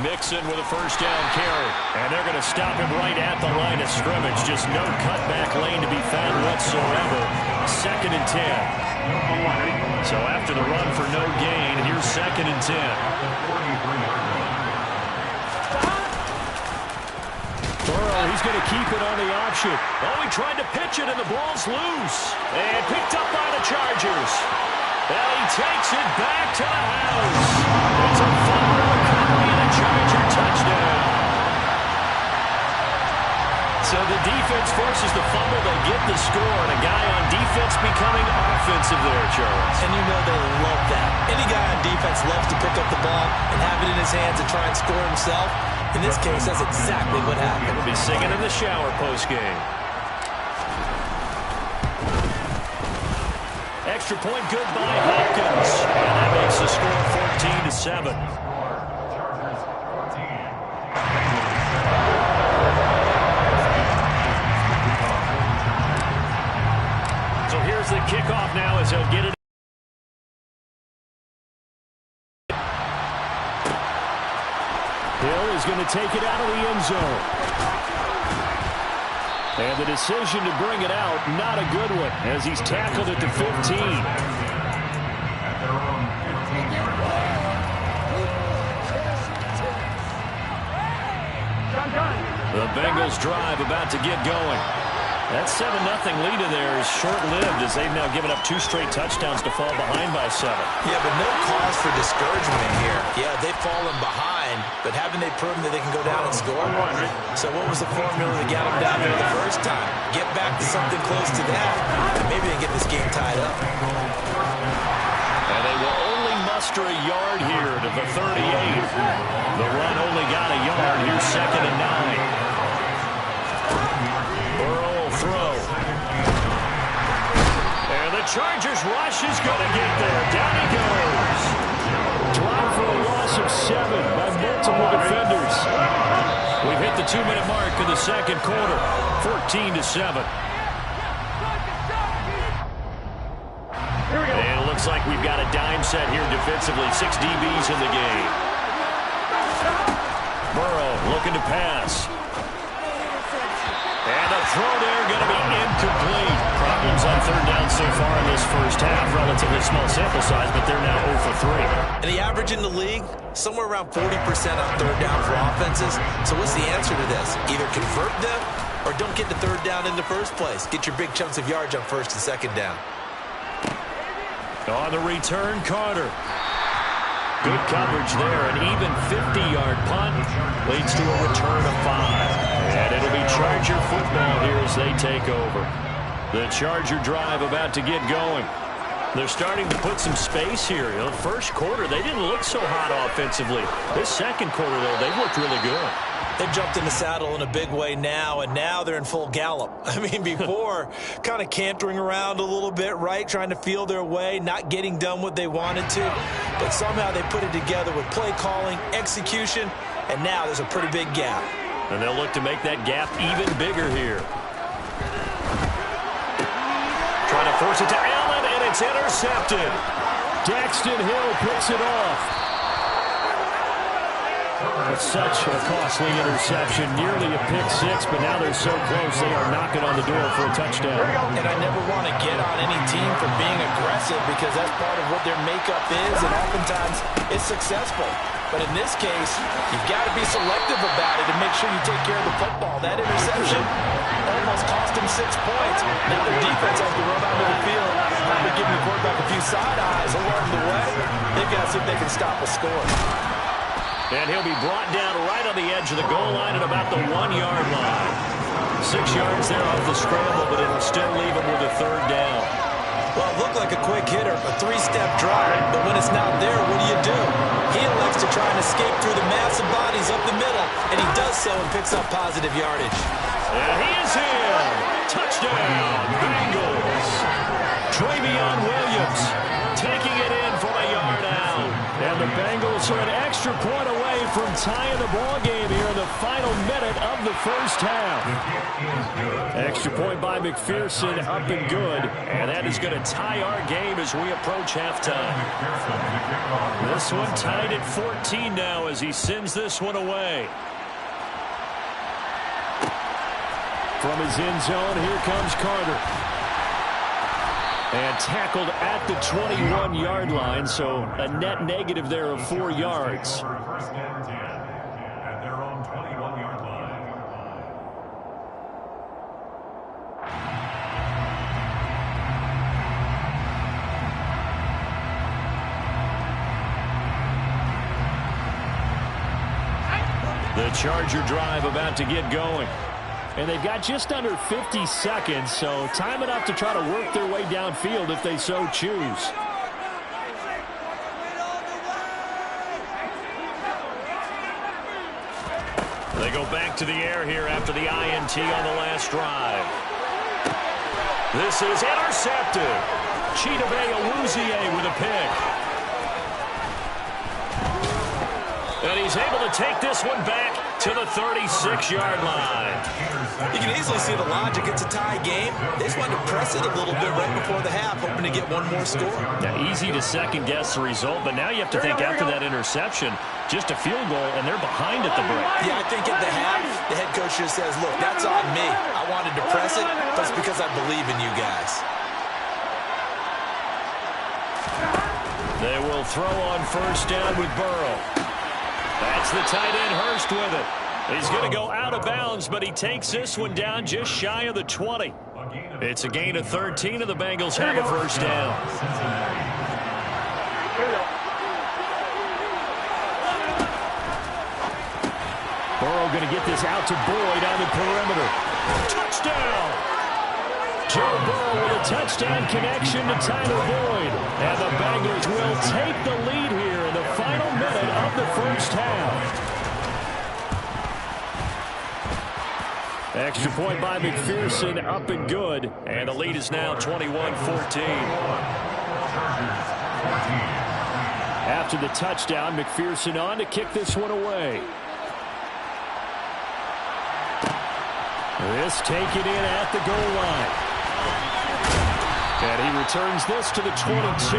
Mixon with a first down carry. And they're going to stop him right at the line of scrimmage. Just no cutback lane to be found whatsoever. 2nd and 10. So after the run for no gain, here's 2nd and 10. Burrow, he's going to keep it on the option. Oh, he tried to pitch it, and the ball's loose. And picked up by the Chargers. And he takes it back to the house. It's a fumble recovery and a Charger touchdown. So the defense forces the fumble. They get the score, and a guy on defense becoming offensive there, Charles. And you know they love that. Any guy on defense loves to pick up the ball and have it in his hands and try and score himself. In this case, that's exactly what happened. He'll be singing in the shower postgame. Extra point good by Hopkins. And that makes the score 14-7. So here's the kickoff now as they'll get it. Hill is going to take it out of the end zone. And the decision to bring it out, not a good one, as he's tackled at the 15. The Bengals drive about to get going. That 7-0 lead in there is short-lived as they've now given up 2 straight touchdowns to fall behind by 7. Yeah, but no cause for discouragement here. Yeah, they've fallen behind, but haven't they proven that they can go down and score? So what was the formula that got them down there the first time? Get back to something close to that, and maybe they can get this game tied up. And they will only muster a yard here to the 38. The run only got a yard. Here's 2nd and 9. Throw. And the Chargers rush is going to get there. Down he goes. Drive for a loss of 7 by multiple defenders. We've hit the 2-minute mark in the second quarter. 14-7. And it looks like we've got a dime set here defensively. 6 DBs in the game. Burrow looking to pass. And a throw there going to be incomplete. Problems on 3rd down so far in this first half. Relatively small sample size, but they're now 0 for 3. And the average in the league, somewhere around 40% on 3rd down for offenses. So what's the answer to this? Either convert them or don't get the 3rd down in the first place. Get your big chunks of yards on 1st and 2nd down. On the return, Carter. Good coverage there. An even 50-yard punt leads to a return of 5. And it'll be Charger football here as they take over. The Charger drive about to get going. They're starting to put some space here. You know, first quarter, they didn't look so hot offensively. This second quarter, though, they've looked really good. They've jumped in the saddle in a big way now, and now they're in full gallop. I mean, before, kind of cantering around a little bit, right, trying to feel their way, not getting done what they wanted to. But somehow they put it together with play calling, execution, and now there's a pretty big gap. And they'll look to make that gap even bigger here. Trying to force it to Allen, and it's intercepted. Daxton Hill picks it off. It's such a costly interception, nearly a pick 6, but now they're so close they are knocking on the door for a touchdown. And I never want to get on any team for being aggressive because that's part of what their makeup is, and oftentimes it's successful. But in this case, you've got to be selective about it and make sure you take care of the football. That interception almost cost them 6 points. Now their defense has to run onto the field, probably giving the quarterback a few side eyes along the way. They've got to see if they can stop a score. And he'll be brought down right on the edge of the goal line at about the 1-yard line. 6 yards there off the scramble, but it'll still leave him with a 3rd down. Well, it looked like a quick hitter, a 3-step drop, but when it's not there, what do? He elects to try and escape through the massive bodies up the middle, and he does so and picks up positive yardage. And he is in. Touchdown, Bengals. Travion Williams taking it in from a yard out. And the Bengals are an extra point away from tying the ball game here in the final minute of the first half. Extra point by McPherson, up and good. And that is going to tie our game as we approach halftime. This one tied at 14 now as he sends this one away. From his end zone, here comes Carter. And tackled at the 21-yard line, so a net negative there of 4 yards. First and 10 at their own 21-yard line. The Charger drive about to get going. And they've got just under 50 seconds, so time enough to try to work their way downfield if they so choose. They go back to the air here after the INT on the last drive. This is intercepted. Chidobe Awuzie with a pick. And he's able to take this one back to the 36-yard line. You can easily see the logic. It's a tie game. They just wanted to press it a little bit right before the half, hoping to get one more score. Now, easy to second-guess the result, but now you have to think after that interception, just a field goal, and they're behind at the break. Yeah, I think at the half, the head coach just says, look, that's on me. I wanted to press it, but it's because I believe in you guys. They will throw on first down with Burrow. That's the tight end, Hurst, with it. He's going to go out of bounds, but he takes this one down just shy of the 20. It's a gain of 13, and the Bengals have a first down. Burrow going to get this out to Boyd on the perimeter. Touchdown! Joe Burrow with a touchdown connection to Tyler Boyd. And the Bengals will take the lead here in the final minute of the first half. Extra point by McPherson, up and good. And the lead is now 21-14. After the touchdown, McPherson on to kick this one away. This taken in at the goal line. And he returns this to the 22.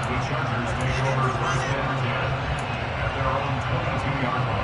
The Chargers take over first and 10 at their own 22-yard line.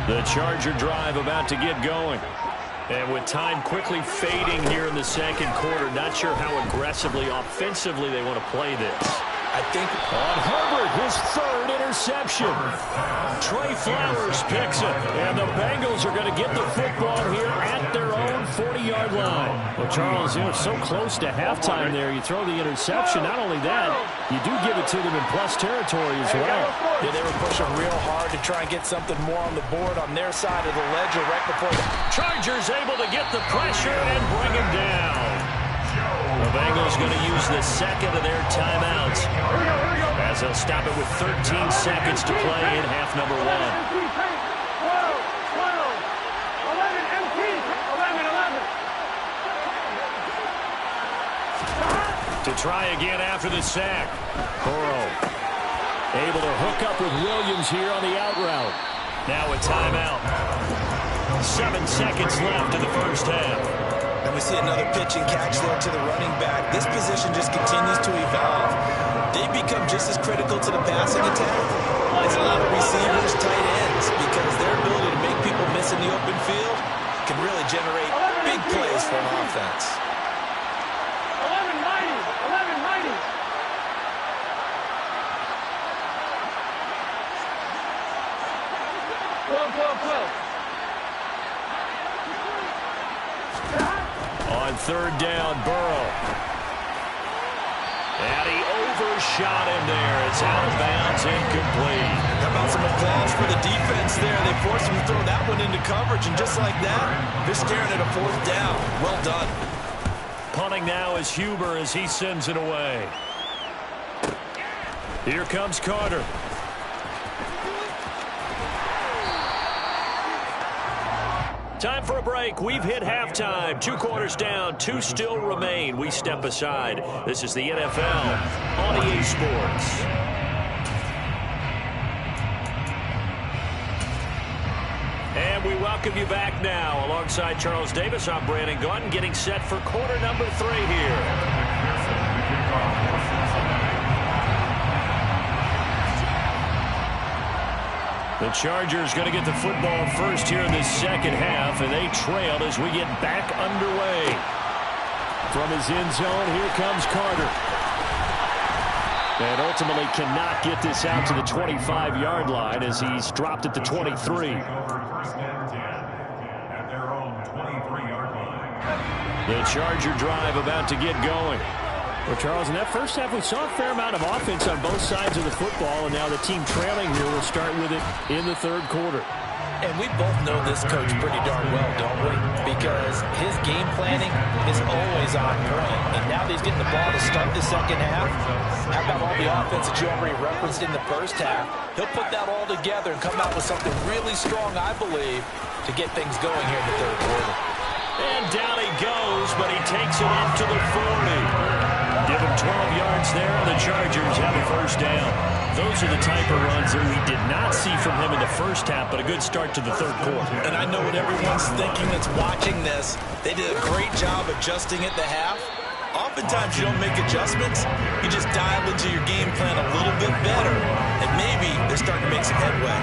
The Charger drive about to get going. And with time quickly fading here in the second quarter, not sure how aggressively, offensively they want to play this. I think on Herbert, his third interception. Trey Flowers picks it. And the Bengals are going to get the football here at their own 40-yard line. Well, Charles, you know, so close to halftime there. You throw the interception. Not only that, you do give it to them in plus territory as well. Yeah, they were pushing real hard to try and get something more on the board on their side of the ledger right before the Chargers able to get the pressure and bring him down. The Bengals going to use the second of their timeouts as they'll stop it with 13 seconds to play in half number one. 11, to try again after the sack. Burrow able to hook up with Williams here on the out route. Now a timeout. 7 seconds left in the first half. And we see another pitch and catch there to the running back. This position just continues to evolve. They become just as critical to the passing attack as a lot of receivers, tight ends, because their ability to make people miss in the open field can really generate big plays for an offense. 12. On third down, Burrow. And he overshot him there. It's out of bounds, incomplete. How about some applause for the defense there? They forced him to throw that one into coverage, and just like that, they're staring at a fourth down. Well done. Punting now is Huber as he sends it away. Here comes Carter. Time for a break. We've hit halftime. 2 quarters down. 2 still remain. We step aside. This is the NFL on EA Sports. And we welcome you back now. Alongside Charles Davis, I'm Brandon Gunn, getting set for quarter number 3 here. The Chargers going to get the football first here in this second half, and they trailed as we get back underway. From his end zone, here comes Carter. And ultimately cannot get this out to the 25-yard line as he's dropped at the 23. The Charger drive about to get going. Well, Charles, in that first half, we saw a fair amount of offense on both sides of the football, and now the team trailing here will start with it in the third quarter. And we both know this coach pretty darn well, don't we? Because his game planning is always on point. And now that he's getting the ball to start the second half, how about all the offense that you already referenced in the first half? He'll put that all together and come out with something really strong, I believe, to get things going here in the third quarter. And down he goes, but he takes it up to the 40. Give him 12 yards there, and the Chargers have a first down. Those are the type of runs that we did not see from him in the first half, but a good start to the third quarter. And I know what everyone's thinking that's watching this. They did a great job adjusting at the half. Oftentimes you don't make adjustments. You just dial into your game plan a little bit better, and maybe they're starting to make some headway.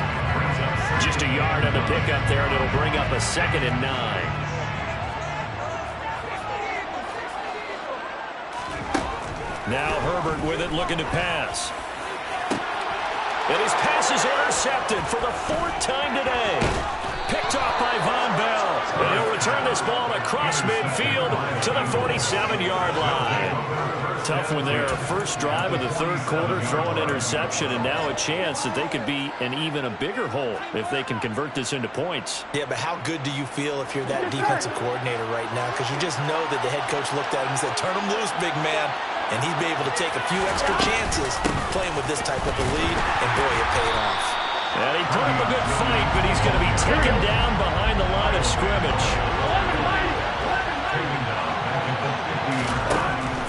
Just a yard on the pickup there, and it'll bring up a 2nd and 9. Now Herbert with it, looking to pass. And his pass is intercepted for the 4th time today. Picked off by Von Bell. And he'll return this ball across midfield to the 47-yard line. Tough one there. First drive of the third quarter, throw an interception, and now a chance that they could be in even a bigger hole if they can convert this into points. Yeah, but how good do you feel if you're that defensive coordinator right now? Because you just know that the head coach looked at him and said, turn him loose, big man. And he'd be able to take a few extra chances playing with this type of a lead, and boy, it paid off. And he put up a good fight, but he's going to be taken down behind the line of scrimmage.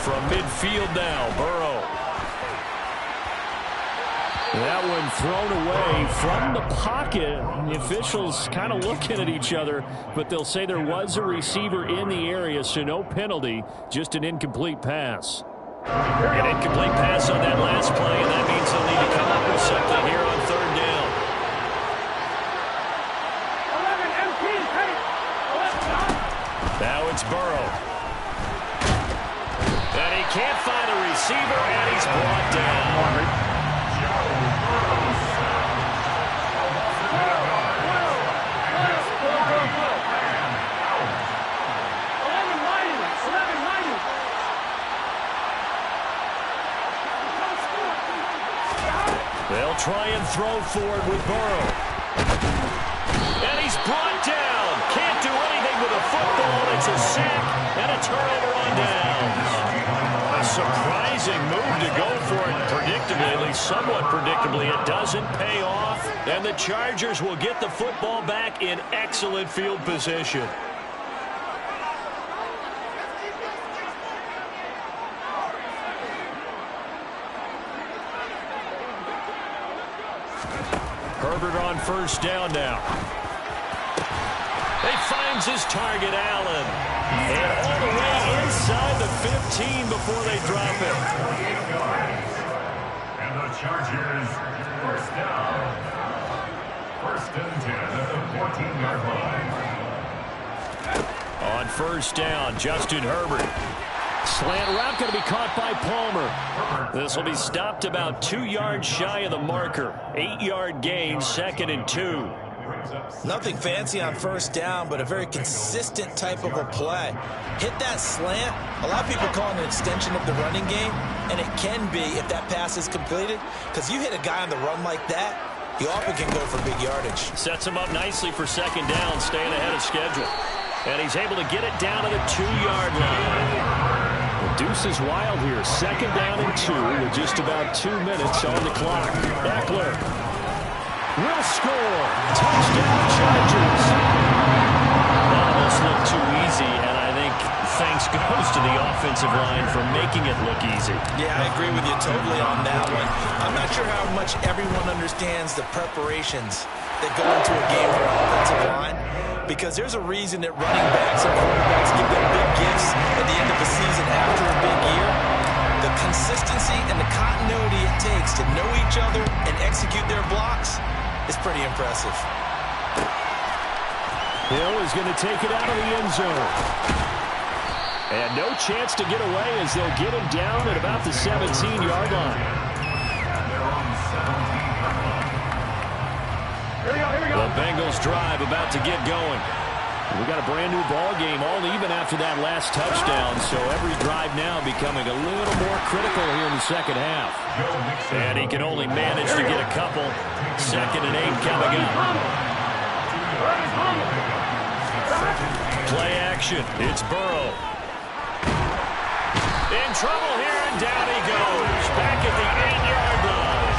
From midfield now, Burrow. That one thrown away from the pocket. The officials kind of looking at each other, but they'll say there was a receiver in the area, so no penalty, just an incomplete pass. An incomplete pass on that last play, and that means they'll need to come up with something here on 3rd down. Now it's Burrow. And he can't find a receiver, and he's brought down. They'll try and throw forward with Burrow. And he's brought down. Can't do anything with a football. It's a sack and a turnover on downs. A surprising move to go for it predictably, at least somewhat predictably. It doesn't pay off, and the Chargers will get the football back in excellent field position. Herbert on 1st down now. He finds his target, Allen. And all the way inside the 15 before they drop it. And the Chargers, 1st down. 1st and 10 at the 14-yard line. On 1st down, Justin Herbert. Slant route going to be caught by Palmer. This will be stopped about 2 yards shy of the marker. 8-yard gain, 2nd and 2. Nothing fancy on 1st down, but a very consistent type of a play. Hit that slant. A lot of people call it an extension of the running game, and it can be if that pass is completed, because you hit a guy on the run like that, he often can go for big yardage. Sets him up nicely for 2nd down, staying ahead of schedule. And he's able to get it down to the 2-yard line. The deuce is wild here. 2nd down and 2 with just about 2 minutes on the clock. Eckler will score. Touchdown, Chargers. Almost looked too easy, and I think thanks goes to the offensive line for making it look easy. Yeah, I agree with you totally on that one. I'm not sure how much everyone understands the preparations that go into a game for an offensive line, because there's a reason that running backs and quarterbacks give them big gifts at the end of the season after a big year. The consistency and the continuity it takes to know each other and execute their blocks is pretty impressive. Hill is going to take it out of the end zone. And no chance to get away as they'll get him down at about the 17-yard line. The Bengals drive about to get going. We got a brand new ball game, all even after that last touchdown, so every drive now becoming a little more critical here in the second half. And he can only manage to get a couple. 2nd and 8 coming up. Play action. It's Burrow. In trouble here, and down he goes. Back at the 8-yard line.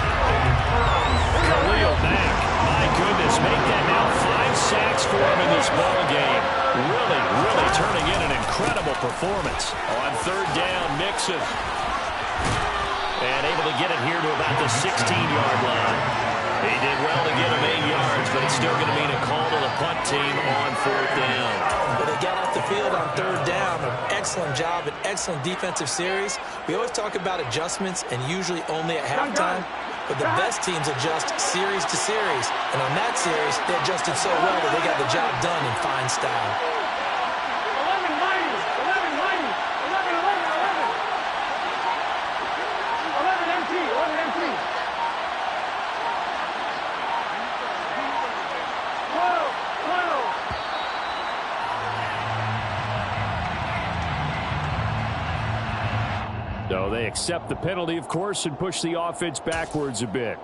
Khalil Mack, my goodness, make that now 5 sacks for him in this ball game. Really turning in an incredible performance. On 3rd down, Mixon. And able to get it here to about the 16-yard line. He did well to get him 8 yards, but it's still going to mean a call to the punt team on 4th down. Well, they got off the field on 3rd down. An excellent job, an excellent defensive series. We always talk about adjustments and usually only at halftime. But the best teams adjust series to series. And on that series, they adjusted so well that they got the job done in fine style. 11 Myles, 11 Myles, 11, 11, 11. 11 MT, 11 MT. 12, 12. So they accept the penalty, of course, and push the offense backwards a bit.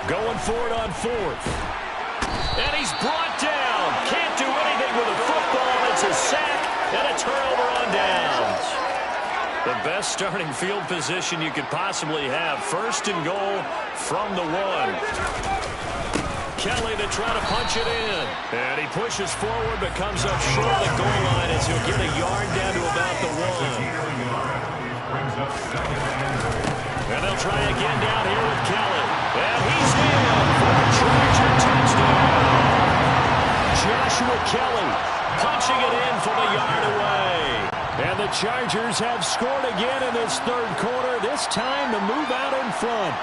Going for it on 4th. And he's brought down. Can't do anything with a football. It's a sack and a turnover on downs. The best starting field position you could possibly have. 1st and goal from the 1. Kelly to try to punch it in. And he pushes forward but comes up short of the goal line as he'll get a yard down to about the 1. And they'll try again down here with Kelly. And he's in for a Charger touchdown. Joshua Kelly punching it in from a yard away. And the Chargers have scored again in this 3rd quarter, this time to move out in front.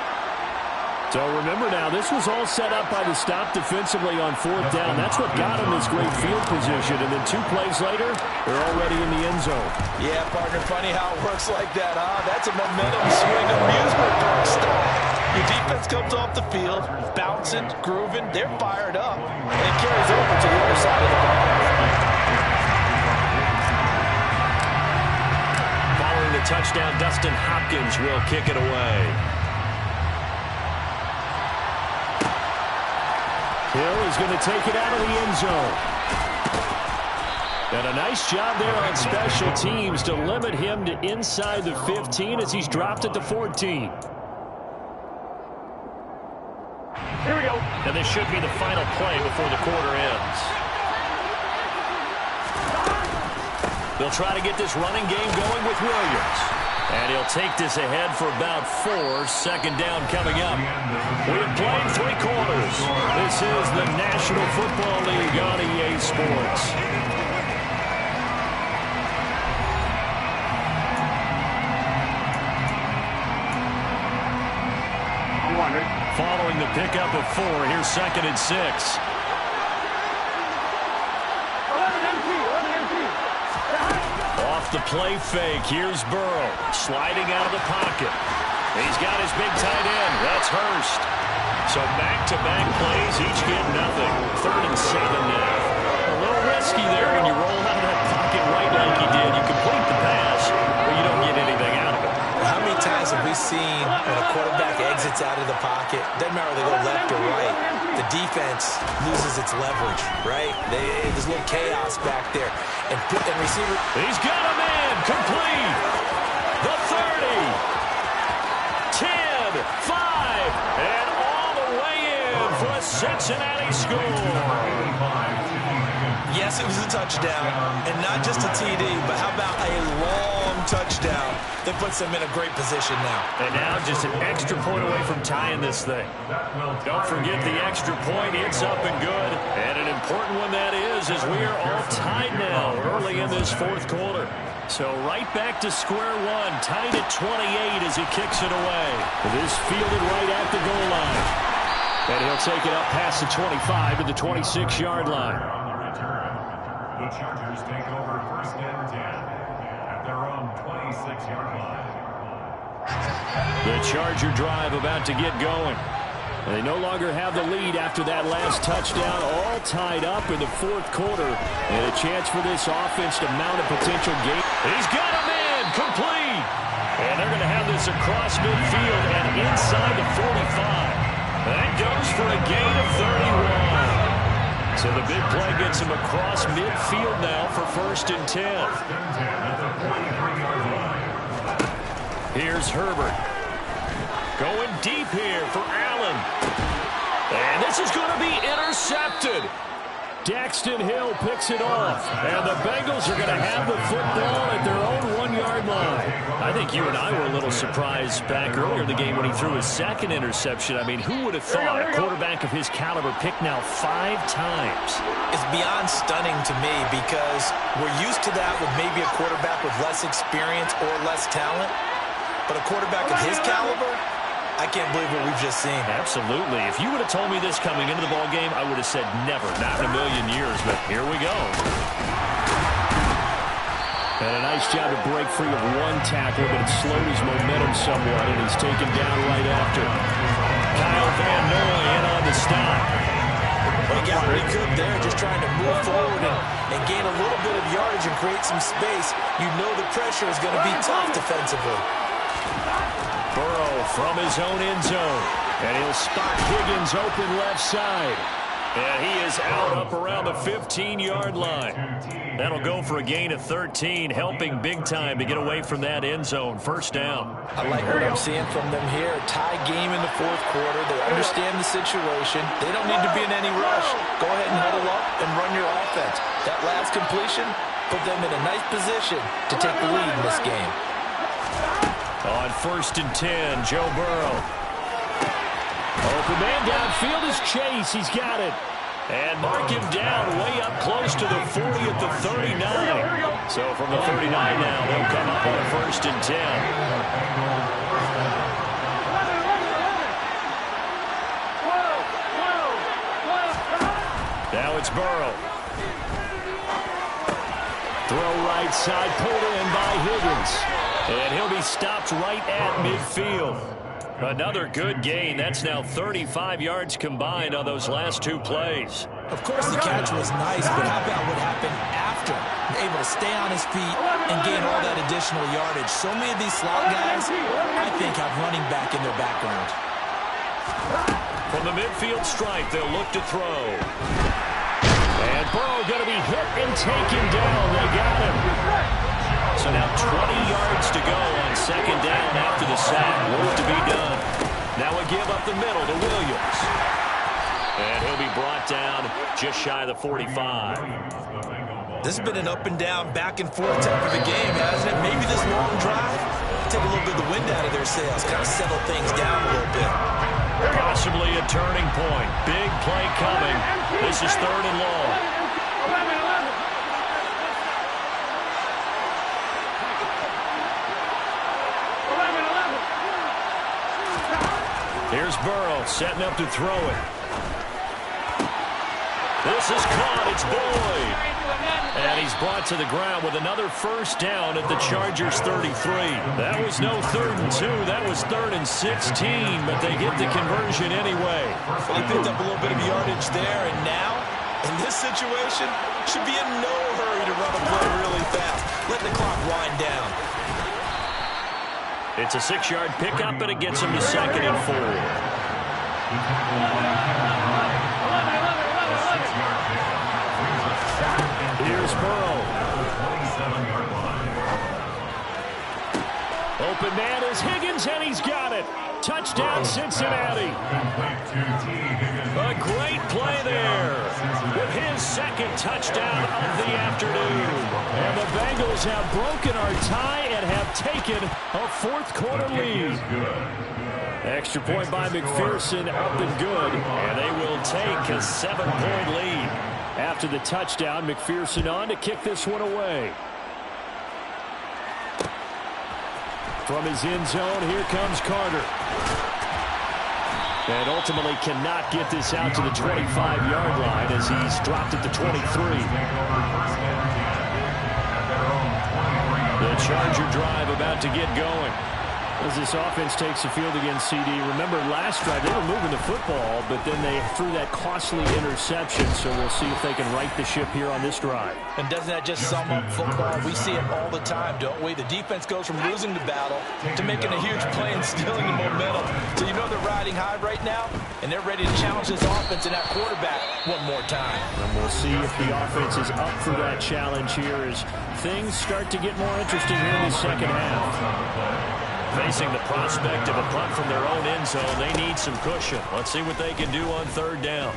So remember now, this was all set up by the stop defensively on 4th down. That's what got him this great field position. And then 2 plays later, they're already in the end zone. Yeah, partner, funny how it works like that, huh? That's a momentum swing, amusement park style. Your defense comes off the field, bouncing, grooving, they're fired up, and it carries over to the other side of the ball. Following the touchdown, Dustin Hopkins will kick it away. Hill is going to take it out of the end zone. And a nice job there on special teams to limit him to inside the 15 as he's dropped it to 14. Here we go. And this should be the final play before the quarter ends. They'll try to get this running game going with Williams. And he'll take this ahead for about 4. 2nd down coming up. We've played 3 quarters. This is the National Football League on EA Sports. Following the pickup of 4, here's 2nd and 6. 11 MT, 11 MT. Off the play fake, here's Burrow, sliding out of the pocket. He's got his big tight end, that's Hurst. So back-to-back plays, each get nothing. 3rd and 7 now. A little risky there when you roll out of that pocket right like you did. You complete the pass, but you don't get anything out of it. How many times have we seen when a quarterback exits out of the pocket, doesn't matter whether they go left or right, the defense loses its leverage, right? There's a little chaos back there. And receiver... He's got a man, complete. The 30. 10, 5, and all the way in for a Cincinnati score. Yes, it was a touchdown, and not just a TD, but how about a long touchdown that puts them in a great position now. And now just an extra point away from tying this thing. Don't forget the extra point. It's up and good. And an important one that is, as we are all tied now early in this 4th quarter. So right back to square one, tied at 28 as he kicks it away. This fielded right at the goal line. And he'll take it up past the 25 to the 26-yard line. The Chargers take over 1st and 10 at their own 26-yard line. The Charger drive about to get going. They no longer have the lead after that last touchdown, all tied up in the 4th quarter. And a chance for this offense to mount a potential game. He's got a man, complete. And they're going to have this across midfield and inside the 45. That goes for a gain of 31. So the big play gets him across midfield now for 1st and 10. Here's Herbert. Going deep here for Allen. And this is going to be intercepted. Daxton Hill picks it off. And the Bengals are going to have the football at their own 1-yard line. I think you and I were a little surprised back earlier in the game when he threw his 2nd interception. I mean, who would have thought a quarterback of his caliber picked now 5 times? It's beyond stunning to me because we're used to that with maybe a quarterback with less experience or less talent. But a quarterback of his caliber, I can't believe what we've just seen. Absolutely. If you would have told me this coming into the ball game, I would have said never, not in a million years. But here we go. And a nice job to break free of 1 tackle, but it slowed his momentum somewhat, and he's taken down right after. Kyle Van Noy in on the stop. He got what he could there, just trying to move forward and gain a little bit of yardage and create some space. You know the pressure is going to be tough defensively. Burrow from his own end zone. And he'll spot Higgins open left side. And he is out up around the 15-yard line. That'll go for a gain of 13, helping big time to get away from that end zone. 1st down. I like what I'm seeing from them here. Tie game in the 4th quarter. They understand the situation. They don't need to be in any rush. Go ahead and huddle up and run your offense. That last completion put them in a nice position to take the lead in this game. On 1st and 10, Joe Burrow. Open man downfield is Chase. He's got it. And mark him down way up close to the 40 at the 39. So from the 39 now, they'll come up on 1st and 10. Now it's Burrow. Throw right side, pulled in by Higgins. And he'll be stopped right at midfield. Another good gain. That's now 35 yards combined on those last 2 plays. Of course, the catch was nice, but how about what happened after? Able to stay on his feet and gain all that additional yardage. So many of these slot guys, I think, have running back in their background. From the midfield stripe, they'll look to throw. And Burrow going to be hit and taken down. They got him. So now 20 yards to go on 2nd down after the sack. Work to be done. Now a give up the middle to Williams. And he'll be brought down just shy of the 45. This has been an up and down, back and forth type of a game, hasn't it? Maybe this long drive take a little bit of the wind out of their sails, kind of settle things down a little bit. Possibly a turning point. Big play coming. This is 3rd and long. Here's Burrow setting up to throw it. This is caught. It's Boyd. And he's brought to the ground with another 1st down at the Chargers' 33. That was no 3rd and 2. That was 3rd and 16, but they get the conversion anyway. Well, he picked up a little bit of yardage there, and now, in this situation, should be in no hurry to run a play really fast. Let the clock wind down. It's a 6-yard pickup, and it gets him to 2nd and 4. Here's Burrow. Open man is Higgins, and he's got it. Touchdown, Cincinnati. A great play there with his 2nd touchdown of the afternoon. And the Bengals have broken our tie and have taken a 4th quarter lead. Extra point by McPherson, up and good. And they will take a 7-point lead. After the touchdown, McPherson on to kick this one away. From his end zone, here comes Carter. And ultimately cannot get this out to the 25-yard line as he's dropped at the 23. The Charger drive about to get going. As this offense takes the field against CD. Remember, last drive, they were moving the football, but then they threw that costly interception, so we'll see if they can right the ship here on this drive. And doesn't that just sum up football? We see it all the time, don't we? The defense goes from losing the battle to making a huge play and stealing the momentum. So you know they're riding high right now, and they're ready to challenge this offense and that quarterback one more time. And we'll see if the offense is up for that challenge here as things start to get more interesting here in the second half. Facing the prospect of a punt from their own end zone, they need some cushion. Let's see what they can do on third down.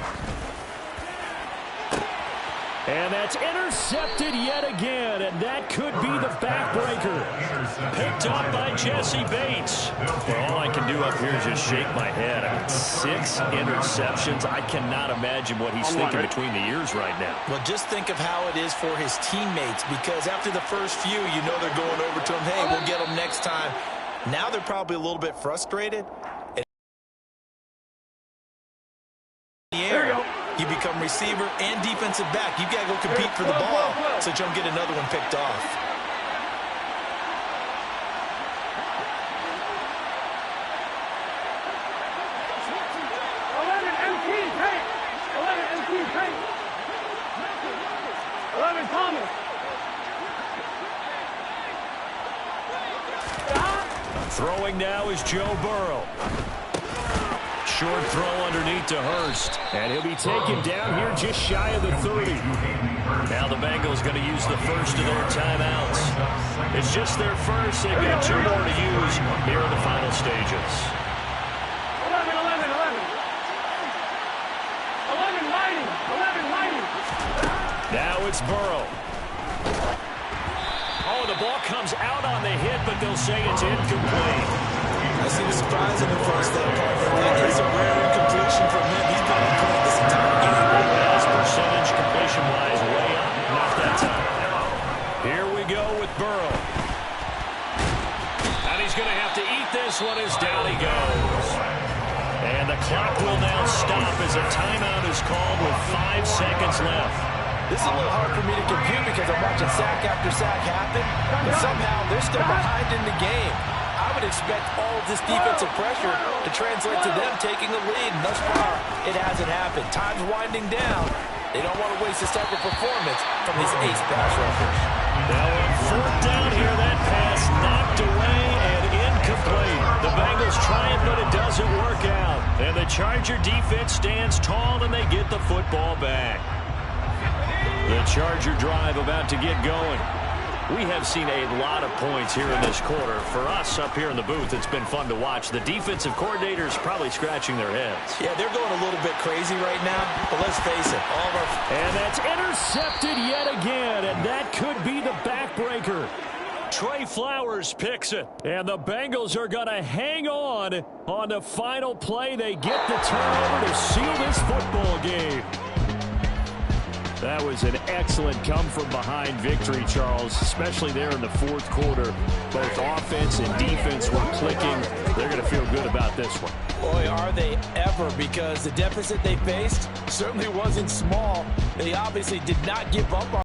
And that's intercepted yet again, and that could be the backbreaker. Picked up by Jesse Bates. Well, all I can do up here is just shake my head. I mean, 6 interceptions. I cannot imagine what he's thinking between the ears right now. Well, just think of how it is for his teammates, because after the first few, you know they're going over to him, hey, we'll get them next time. Now they're probably a little bit frustrated. You become receiver and defensive back. You've got to go compete for the ball so you don't get another one picked off. Throwing now is Joe Burrow. Short throw underneath to Hurst. And he'll be taken down here just shy of the 30. Now the Bengals going to use the first of their timeouts. It's just their first. They've got 2 more to use here in the final stages. 11. Now it's Burrow. Oh, the ball comes out on the hit, but they'll say it's incomplete. I see the surprise in the first step. That is a rare incompletion from him. He's been on point this entire game. Well, his percentage completion-wise way up. Not that time. Here we go with Burrow. And he's going to have to eat this one as down he goes. And the clock will now stop as a timeout is called with 5 seconds left. This is a little hard for me to compute because I'm watching sack after sack happen, but somehow they're still behind in the game. I would expect all of this defensive pressure to translate to them taking a lead, and thus far, it hasn't happened. Time's winding down. They don't want to waste this type of performance from these ace pass rushers. Now on fourth down here, that pass knocked away and incomplete. The Bengals try it, but it doesn't work out. And the Charger defense stands tall, and they get the football back. The Charger drive about to get going. We have seen a lot of points here in this quarter. For us up here in the booth, it's been fun to watch. The defensive coordinators probably scratching their heads. Yeah, they're going a little bit crazy right now, but let's face it. And that's intercepted yet again, and that could be the backbreaker. Trey Flowers picks it. And the Bengals are going to hang on the final play. They get the turnover to seal this football game. That was an excellent come-from-behind victory, Charles, especially there in the fourth quarter. Both offense and defense were clicking. They're going to feel good about this one. Boy, are they ever, because the deficit they faced certainly wasn't small. They obviously did not give up on